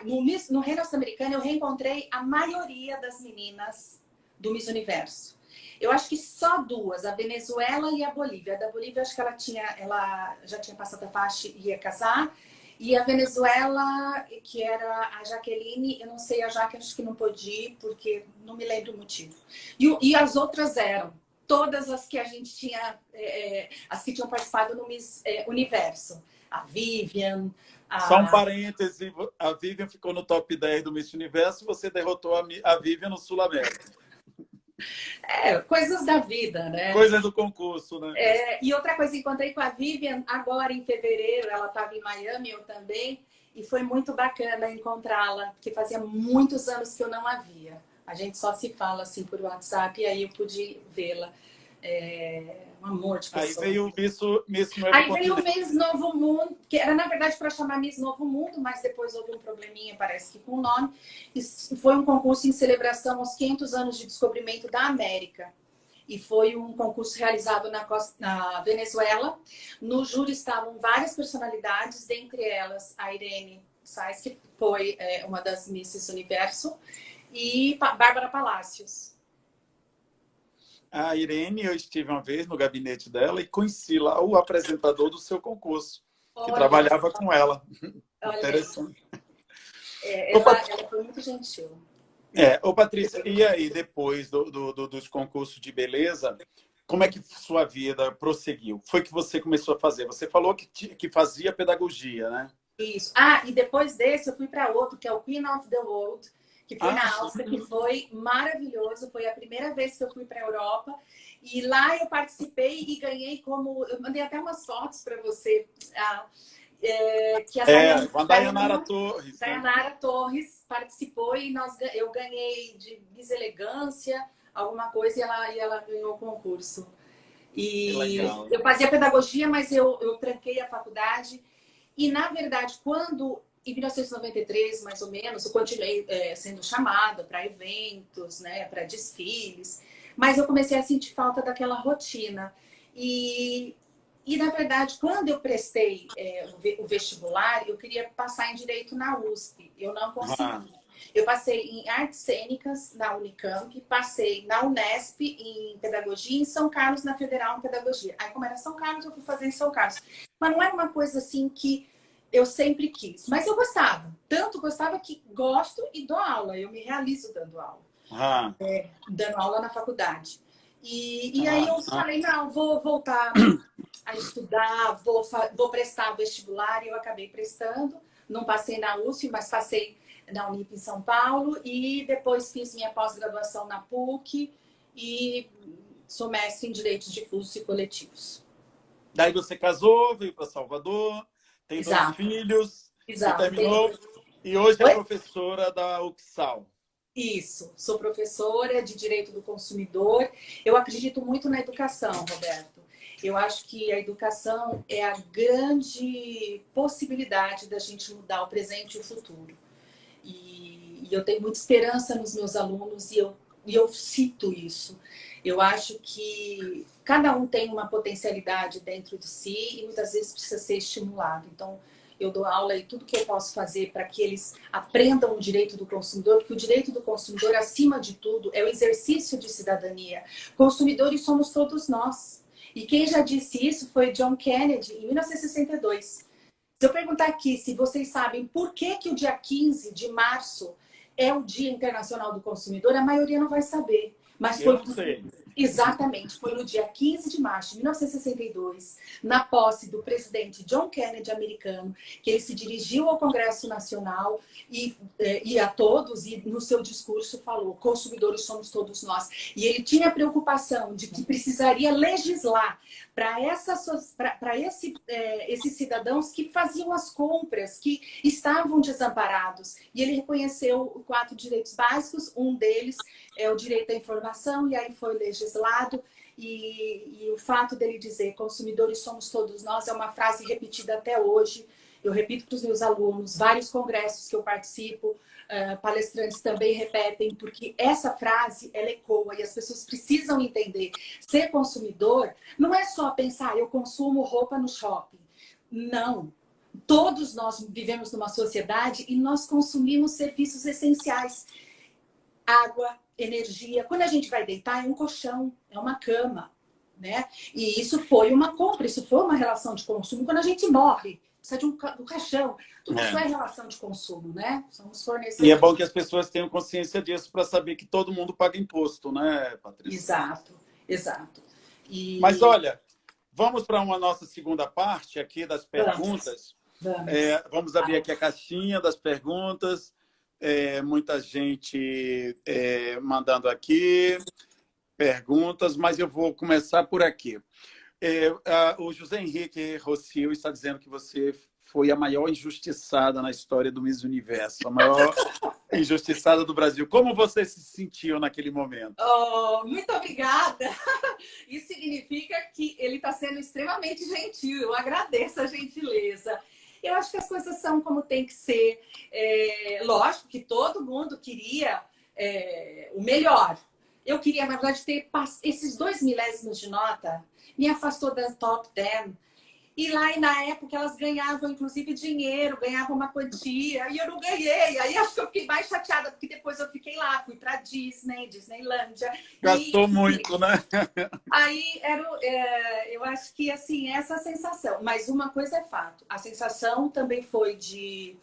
no Reino Norte-Americano, eu reencontrei a maioria das meninas do Miss Universo. Eu acho que só duas, a Venezuela e a Bolívia. A da Bolívia, acho que ela já tinha passado a faixa e ia casar. E a Venezuela, que era a Jaqueline, eu não sei, a Jaque acho que não pôde ir, porque não me lembro o motivo. E as outras eram todas as que a gente tinha, as que tinham participado no Miss Universo. A Vivian... Só um parêntese, a Vivian ficou no top 10 do Miss Universo, você derrotou a Vivian no Sul América. Coisas da vida, né? Coisas do concurso, né? E outra coisa, encontrei com a Vivian agora em fevereiro, ela estava em Miami, eu também, e foi muito bacana encontrá-la, porque fazia muitos anos que eu não a via. A gente só se fala assim por WhatsApp, e aí eu pude vê-la. Um amor de pessoa. Aí veio o Miss Novo Aí veio o Miss Novo Mundo, que era na verdade para chamar Miss Novo Mundo, mas depois houve um probleminha, parece que com o nome. E foi um concurso em celebração aos 500 anos de descobrimento da América. E foi um concurso realizado na Venezuela. No júri estavam várias personalidades, dentre elas a Irene Sais, que foi uma das Misses Universo, e Bárbara Palacios. A Irene, eu estive uma vez no gabinete dela e conheci lá o apresentador do seu concurso, que trabalhava com ela. Interessante. Ela foi muito gentil. Ô Patrícia, e aí, depois dos concursos de beleza, como é que sua vida prosseguiu? Foi que você começou a fazer? Você falou que fazia pedagogia, né? Isso. E depois desse eu fui para outro, que é o Queen of the World, que foi na Áustria, que foi maravilhoso. Foi a primeira vez que eu fui para a Europa. E lá eu participei e ganhei como... Eu mandei até umas fotos para você. Que a Dayanara Torres. Dayanara Torres participou e eu ganhei de Miss Elegância, alguma coisa, e ela ganhou o concurso. E eu fazia pedagogia, mas eu tranquei a faculdade. E, na verdade, em 1993, mais ou menos, eu continuei sendo chamada para eventos, né, para desfiles, mas eu comecei a sentir falta daquela rotina. E na verdade, quando eu prestei o vestibular, eu queria passar em Direito na USP. Eu não consegui. Eu passei em Artes Cênicas, na Unicamp, passei na Unesp, em Pedagogia, e em São Carlos, na Federal, em Pedagogia. Aí, como era São Carlos, eu fui fazer em São Carlos. Mas não era uma coisa assim que eu sempre quis. Mas eu gostava. Tanto gostava que gosto e dou aula. Eu me realizo dando aula. Dando aula na faculdade. E aí eu falei, não, vou voltar a estudar, vou prestar vestibular. E eu acabei prestando. Não passei na USP, mas passei na Unip em São Paulo. E depois fiz minha pós-graduação na PUC. E sou mestre em Direitos Difusos e Coletivos. Daí você casou, veio para Salvador... Tem 2 filhos, Exato. Você terminou, e hoje é professora da UXAL. Isso, sou professora de Direito do Consumidor. Eu acredito muito na educação, Roberto. Eu acho que a educação é a grande possibilidade da gente mudar o presente e o futuro. E eu tenho muita esperança nos meus alunos e eu cito isso. Eu acho que cada um tem uma potencialidade dentro de si e muitas vezes precisa ser estimulado. Então, eu dou aula e tudo que eu posso fazer para que eles aprendam o direito do consumidor, porque o direito do consumidor, acima de tudo, é o exercício de cidadania. Consumidores somos todos nós. E quem já disse isso foi John Kennedy, em 1962. Se eu perguntar aqui se vocês sabem por que o dia 15 de março é o Dia Internacional do Consumidor, a maioria não vai saber. Mas foi... Exatamente, foi no dia 15 de março de 1962, na posse do presidente John Kennedy americano, que ele se dirigiu ao Congresso Nacional e a todos, e no seu discurso falou, consumidores somos todos nós. E ele tinha a preocupação de que precisaria legislar para esses cidadãos que faziam as compras, que estavam desamparados. E ele reconheceu 4 direitos básicos, um deles é o direito à informação, e aí foi legislado. E o fato dele dizer consumidores somos todos nós é uma frase repetida até hoje. eu repito para os meus alunos, vários congressos que eu participo, palestrantes também repetem, porque essa frase, ela ecoa e as pessoas precisam entender. Ser consumidor não é só pensar, eu consumo roupa no shopping. Não. Todos nós vivemos numa sociedade e nós consumimos serviços essenciais. Água, energia. Quando a gente vai deitar, é um colchão, é uma cama, né? E isso foi uma compra, isso foi uma relação de consumo. Quando a gente morre, precisa de um caixão. Tudo isso é relação de consumo, né? Somos fornecedores. E é bom que as pessoas tenham consciência disso para saber que todo mundo paga imposto, né, Patrícia? Exato, exato. Mas olha, vamos para uma nossa segunda parte aqui das perguntas. Vamos abrir aqui a caixinha das perguntas. Muita gente mandando aqui perguntas, mas eu vou começar por aqui. O José Henrique Rocio está dizendo que você foi a maior injustiçada na história do Miss Universo, a maior injustiçada do Brasil. Como você se sentiu naquele momento? Muito obrigada. Isso significa que ele está sendo extremamente gentil. Eu agradeço a gentileza. Eu acho que as coisas são como tem que ser. Lógico que todo mundo queria o melhor. Eu queria, na verdade, ter esses 2 milésimos de nota me afastou da top 10. E lá, na época, elas ganhavam, inclusive, dinheiro, ganhavam uma quantia, e eu não ganhei. Aí acho que eu fiquei mais chateada, porque depois eu fiquei lá, fui pra Disneylândia. Gastou muito, né? Aí eu acho que, assim, essa sensação. Mas uma coisa é fato, a sensação também foi de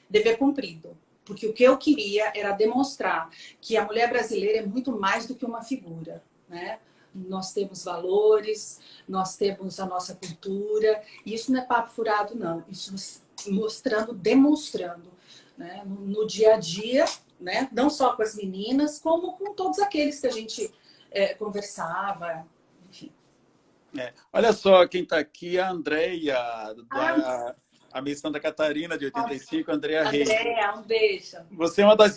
dever cumprido. Porque o que eu queria era demonstrar que a mulher brasileira é muito mais do que uma figura, né? Nós temos valores, nós temos a nossa cultura. E isso não é papo furado, não. Isso mostrando, demonstrando, né? No dia a dia, né? Não só com as meninas, como com todos aqueles que a gente conversava, enfim. Olha só quem está aqui, a Andréia, a Miss Santa Catarina, de 85, Andréia Reis. Andréia, um beijo. Você é uma das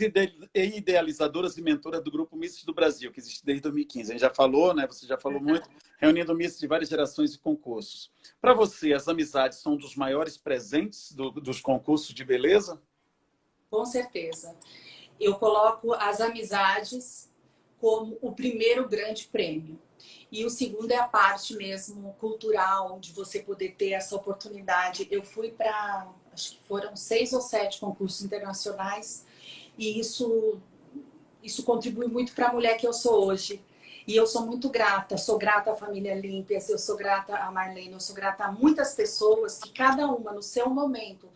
idealizadoras e mentoras do Grupo Misses do Brasil, que existe desde 2015. A gente já falou, né? Você já falou muito, reunindo misses de várias gerações e concursos. Para você, as amizades são dos maiores presentes dos concursos de beleza? Com certeza. Eu coloco as amizades como o primeiro grande prêmio. E o segundo é a parte mesmo cultural, de você poder ter essa oportunidade. Eu fui para, acho que foram 6 ou 7 concursos internacionais, e isso contribui muito para a mulher que eu sou hoje. E eu sou muito grata, sou grata à família Límpias, eu sou grata a Marlene, eu sou grata a muitas pessoas que cada uma no seu momento,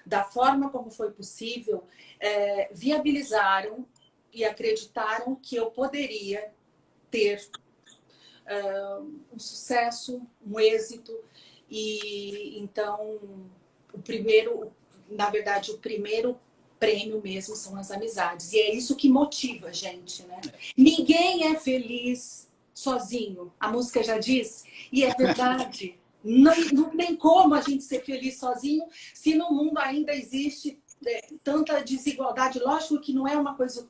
da forma como foi possível, viabilizaram e acreditaram que eu poderia ter um sucesso, um êxito. E então o primeiro prêmio mesmo são as amizades, e é isso que motiva a gente, né? Ninguém é feliz sozinho, a música já diz, e é verdade. Não tem como a gente ser feliz sozinho se no mundo ainda existe tanta desigualdade. Lógico que não é uma coisa.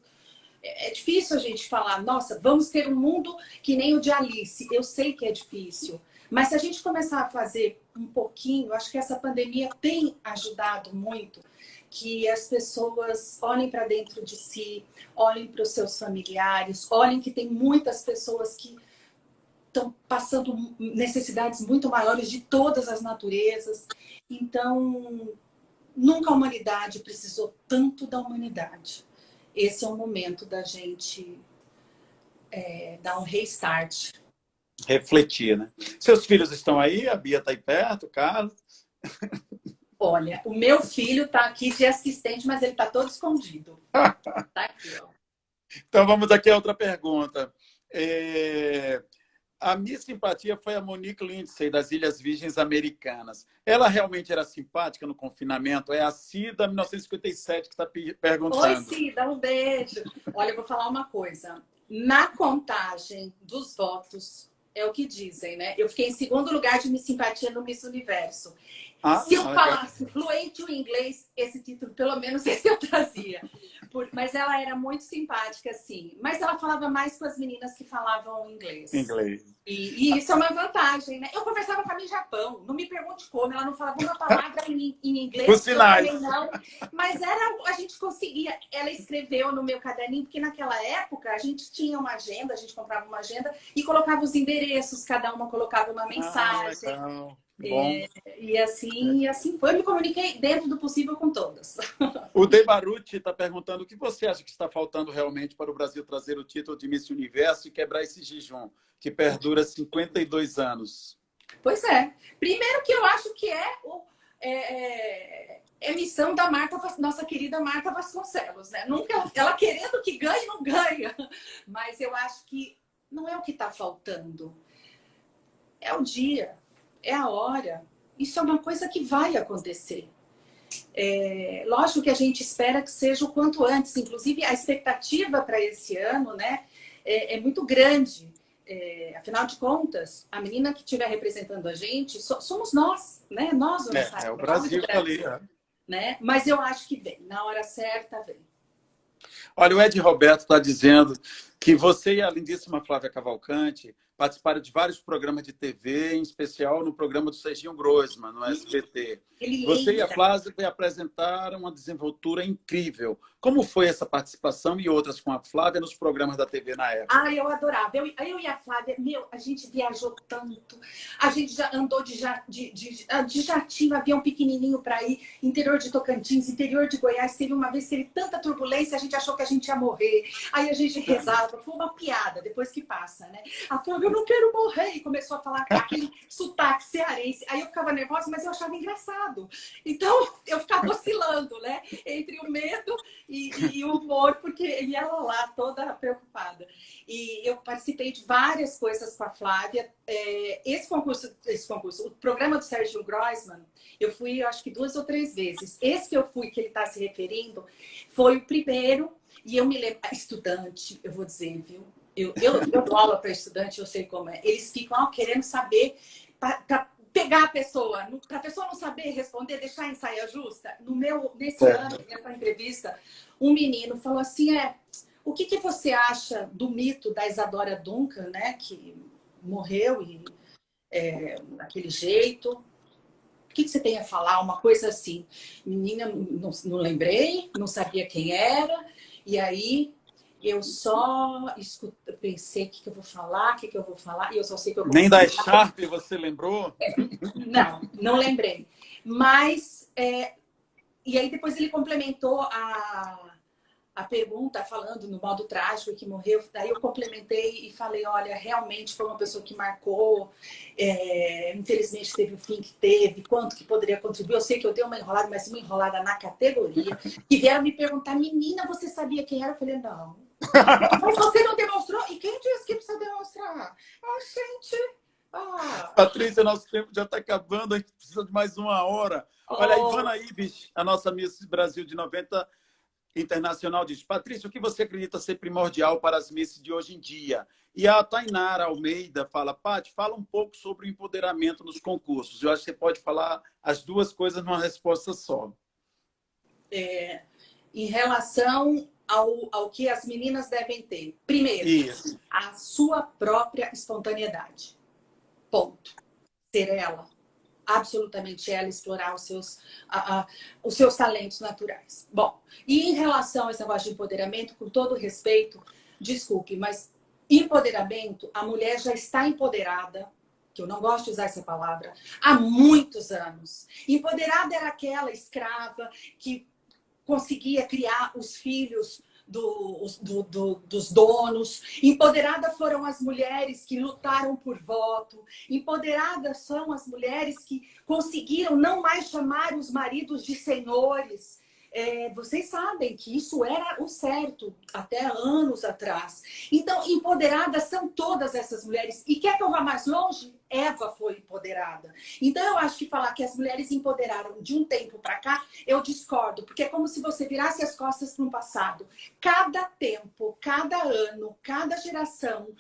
É difícil a gente falar, nossa, vamos ter um mundo que nem o de Alice. Eu sei que é difícil. Mas se a gente começar a fazer um pouquinho, acho que essa pandemia tem ajudado muito que as pessoas olhem para dentro de si, olhem para os seus familiares, olhem que tem muitas pessoas que estão passando necessidades muito maiores de todas as naturezas. Então, nunca a humanidade precisou tanto da humanidade. Esse é o momento da gente dar um restart. Refletir, né? Seus filhos estão aí? A Bia está aí perto, o Carlos? Olha, o meu filho está aqui de assistente, mas ele está todo escondido. Tá aqui, ó. Então vamos aqui a outra pergunta. A Miss Simpatia foi a Monique Lindsay, das Ilhas Virgens Americanas. Ela realmente era simpática no confinamento? É a Cida, 1957, que está perguntando. Oi, Cida, um beijo. Olha, eu vou falar uma coisa. Na contagem dos votos, é o que dizem, né? Eu fiquei em segundo lugar de Miss Simpatia no Miss Universo. Se eu falasse fluente o inglês, esse título, pelo menos esse eu trazia. Mas ela era muito simpática, assim. Mas ela falava mais com as meninas que falavam inglês. Inglês. E isso é uma vantagem, né? Eu conversava com a minha Japão, não me pergunte como, ela não falava uma palavra em inglês, Os sinais. eu também não. Mas a gente conseguia, ela escreveu no meu caderninho, porque naquela época a gente tinha uma agenda, a gente comprava uma agenda e colocava os endereços, cada uma colocava uma mensagem. Legal. Bom. E assim foi, eu me comuniquei dentro do possível com todas. O Debaruti está perguntando o que você acha que está faltando realmente para o Brasil trazer o título de Miss Universo e quebrar esse jejum, que perdura 52 anos. Pois é. Primeiro que eu acho que é missão da Marta, nossa querida Marta Vasconcelos, né? Nunca, ela querendo que ganhe, não ganha. Mas eu acho que não é o que está faltando. É o dia, é a hora. Isso é uma coisa que vai acontecer. Lógico que a gente espera que seja o quanto antes. Inclusive, a expectativa para esse ano, né, é muito grande. Afinal de contas, a menina que estiver representando a gente somos nós, né? Nós vamos sair. É o Brasil que ali. Né? Mas eu acho que vem. Na hora certa, vem. Olha, o Ed Roberto está dizendo que você e a lindíssima Flávia Cavalcante participaram de vários programas de TV, em especial no programa do Serginho Groisman, no SBT. Você e a Flávia apresentaram uma desenvoltura incrível. Como foi essa participação e outras com a Flávia nos programas da TV na época? Ah, eu adorava. Eu e a Flávia, a gente viajou tanto. A gente já andou de jatinho, avião pequenininho para ir, interior de Tocantins, interior de Goiás. Teve uma vez, teve tanta turbulência, a gente achou que a gente ia morrer. Aí a gente rezava. Foi uma piada, depois que passa, né? A Flávia, eu não quero morrer. E começou a falar aquele sotaque cearense. Aí eu ficava nervosa, mas eu achava engraçado. Então, eu ficava oscilando, né? Entre o medo e o humor, porque e ela lá toda preocupada. E eu participei de várias coisas com a Flávia. Esse concurso, o programa do Serginho Groisman, eu fui, eu acho que 2 ou 3 vezes. Esse que eu fui, que ele está se referindo, foi o primeiro. E eu me lembro, estudante, eu vou dizer, viu? Eu dou aula para estudante, eu sei como é. Eles ficam querendo saber, para pegar a pessoa, para a pessoa não saber responder, deixar em saia justa. Nesse ano, nessa entrevista, um menino falou assim, o que você acha do mito da Isadora Duncan, né, que morreu daquele jeito? O que você tem a falar? Uma coisa assim. Menina, não lembrei, não sabia quem era, e aí eu só pensei o que eu vou falar, e eu só sei que eu vou Nem da Sharp você lembrou? Não lembrei. Mas, e aí depois ele complementou a pergunta falando no modo trágico que morreu. Daí eu complementei e falei, olha, realmente foi uma pessoa que marcou, infelizmente teve o fim que teve, quanto que poderia contribuir. Eu sei que eu dei uma enrolada, mas uma enrolada na categoria. E vieram me perguntar, menina, você sabia quem era? Eu falei, não. Mas você não demonstrou? E quem disse que precisa demonstrar? Gente... Patrícia, nosso tempo já está acabando, a gente precisa de mais 1 hora. Olha, a Ivana Ibis, a nossa Miss Brasil de 90 internacional, diz: Patrícia, o que você acredita ser primordial para as Miss de hoje em dia? E a Tainara Almeida fala: Paty, fala um pouco sobre o empoderamento nos concursos. Eu acho que você pode falar as duas coisas numa resposta só. Em relação ao que as meninas devem ter. Primeiro, a sua própria espontaneidade. Ponto. Ser ela. Absolutamente ela, explorar os seus talentos naturais. Bom, e em relação a esse negócio de empoderamento, com todo respeito, desculpe, mas empoderamento, a mulher já está empoderada, que eu não gosto de usar essa palavra, há muitos anos. Empoderada era aquela escrava que conseguia criar os filhos dos donos. Empoderadas foram as mulheres que lutaram por voto. Empoderadas são as mulheres que conseguiram não mais chamar os maridos de senhores. Vocês sabem que isso era o certo até anos atrás. Então, empoderadas são todas essas mulheres. E quer que eu vá mais longe? Eva foi empoderada. Então, eu acho que falar que as mulheres empoderaram de um tempo para cá, eu discordo. Porque é como se você virasse as costas para um passado. Cada tempo, cada ano, cada geração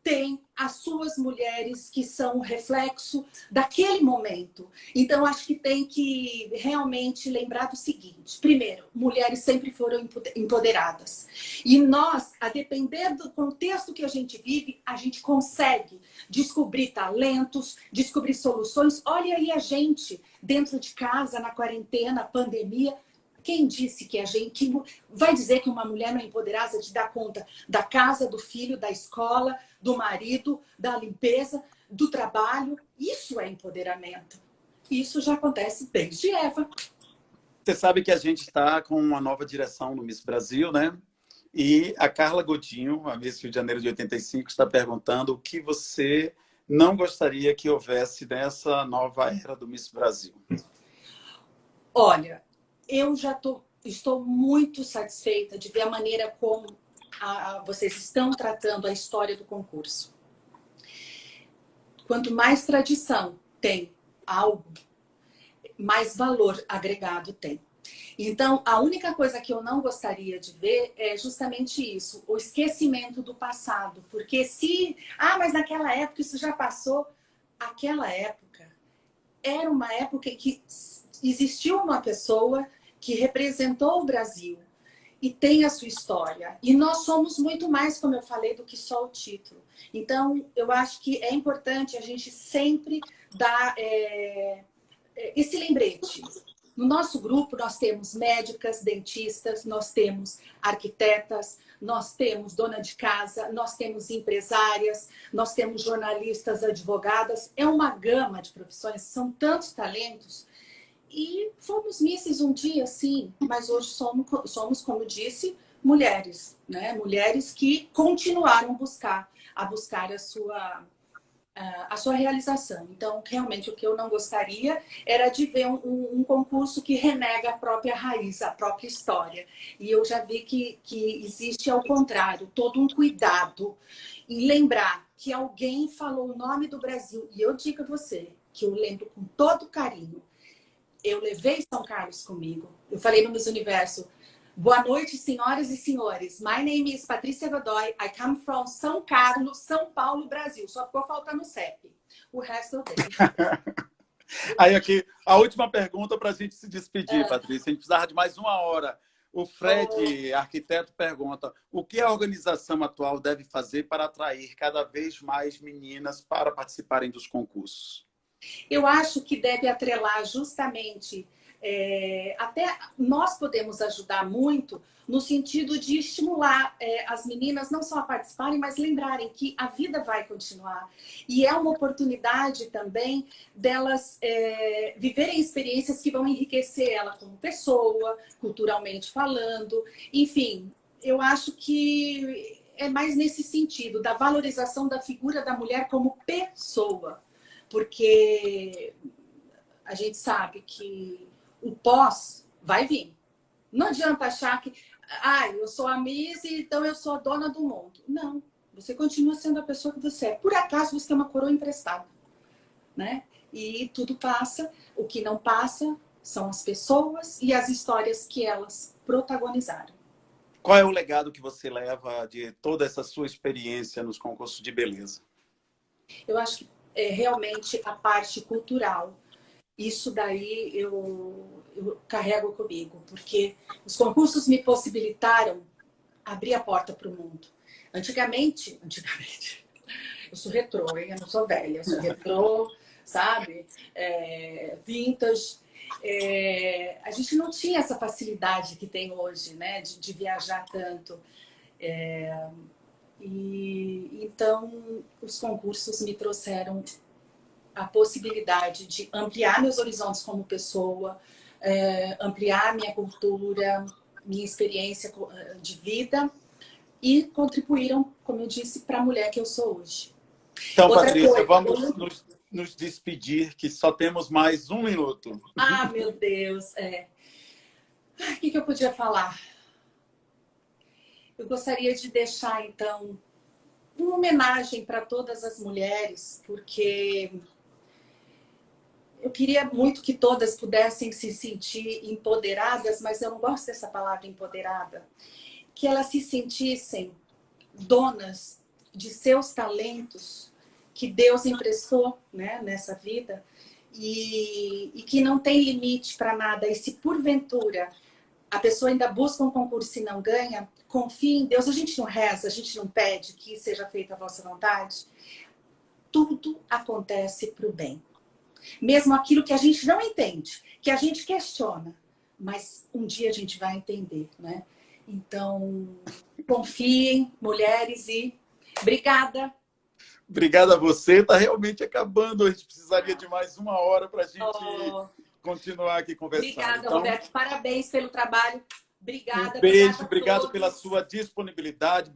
tem as suas mulheres que são reflexo daquele momento. Então, acho que tem que realmente lembrar do seguinte. Primeiro, mulheres sempre foram empoderadas. E nós, a depender do contexto que a gente vive, a gente consegue descobrir talentos, descobrir soluções. Olha aí a gente, dentro de casa, na quarentena, pandemia. Quem disse que a gente vai dizer que uma mulher não é empoderada de dar conta da casa, do filho, da escola, do marido, da limpeza, do trabalho? Isso é empoderamento. Isso já acontece desde Eva. Você sabe que a gente está com uma nova direção no Miss Brasil, né? E a Carla Godinho, a Miss Rio de Janeiro de 85, está perguntando o que você não gostaria que houvesse nessa nova era do Miss Brasil. Olha, eu já estou muito satisfeita de ver a maneira como vocês estão tratando a história do concurso. Quanto mais tradição tem algo, mais valor agregado tem. Então, a única coisa que eu não gostaria de ver é justamente isso, o esquecimento do passado. Porque mas naquela época isso já passou. Aquela época era uma época em que existiu uma pessoa que representou o Brasil e tem a sua história. E nós somos muito mais, como eu falei, do que só o título. Então, eu acho que é importante a gente sempre dar esse lembrete. No nosso grupo, nós temos médicas, dentistas, nós temos arquitetas, nós temos dona de casa, nós temos empresárias, nós temos jornalistas, advogadas. É uma gama de profissões, são tantos talentos. E fomos misses um dia, sim, mas hoje somos, como eu disse, mulheres, né? Mulheres que continuaram a buscar a sua realização. Então, realmente, o que eu não gostaria era de ver um concurso que renega a própria raiz, a própria história. E eu já vi que existe, ao contrário, todo um cuidado em lembrar que alguém falou o nome do Brasil. E eu digo a você que eu lembro com todo carinho. Eu levei São Carlos comigo. Eu falei no Miss Universo: boa noite, senhoras e senhores. My name is Patrícia Godoy. I come from São Carlos, São Paulo, Brasil. Só ficou faltando o CEP. O resto eu dei. Aí aqui, a última pergunta para a gente se despedir, Patrícia. A gente precisava de mais uma hora. O Fred, arquiteto, pergunta: o que a organização atual deve fazer para atrair cada vez mais meninas para participarem dos concursos? Eu acho que deve atrelar justamente, até nós podemos ajudar muito no sentido de estimular as meninas não só a participarem, mas lembrarem que a vida vai continuar. E é uma oportunidade também delas viverem experiências que vão enriquecer ela como pessoa, culturalmente falando. Enfim, eu acho que é mais nesse sentido, da valorização da figura da mulher como pessoa. Porque a gente sabe que o pós vai vir. Não adianta achar que eu sou a Miss, então eu sou a dona do mundo. Não, você continua sendo a pessoa que você é. Por acaso você tem uma coroa emprestada, né? E tudo passa. O que não passa são as pessoas e as histórias que elas protagonizaram. Qual é o legado que você leva de toda essa sua experiência nos concursos de beleza? Eu acho que realmente a parte cultural. Isso daí eu carrego comigo, porque os concursos me possibilitaram abrir a porta para o mundo. Antigamente, eu sou retrô, hein? Eu não sou velha, eu sou retrô, sabe? Vintage. A gente não tinha essa facilidade que tem hoje, né? De viajar tanto. E então os concursos me trouxeram a possibilidade de ampliar meus horizontes como pessoa, ampliar minha cultura, minha experiência de vida e contribuíram, como eu disse, para a mulher que eu sou hoje. Então, Patrícia, vamos nos despedir, que só temos mais 1 minuto. Ah, meu Deus! O que eu podia falar? Eu gostaria de deixar, então, uma homenagem para todas as mulheres, porque eu queria muito que todas pudessem se sentir empoderadas, mas eu não gosto dessa palavra empoderada. Que elas se sentissem donas de seus talentos que Deus emprestou, né, nessa vida e que não tem limite para nada. E se porventura a pessoa ainda busca um concurso e não ganha, confie em Deus. A gente não reza, a gente não pede que seja feita a vossa vontade. Tudo acontece para o bem. Mesmo aquilo que a gente não entende, que a gente questiona, mas um dia a gente vai entender, né? Então, confiem, mulheres, e obrigada. Obrigada a você. Está realmente acabando. A gente precisaria de mais 1 hora para a gente continuar aqui conversando. Obrigada, então, Roberto. Parabéns pelo trabalho. Obrigada. Um beijo, obrigado pela sua disponibilidade.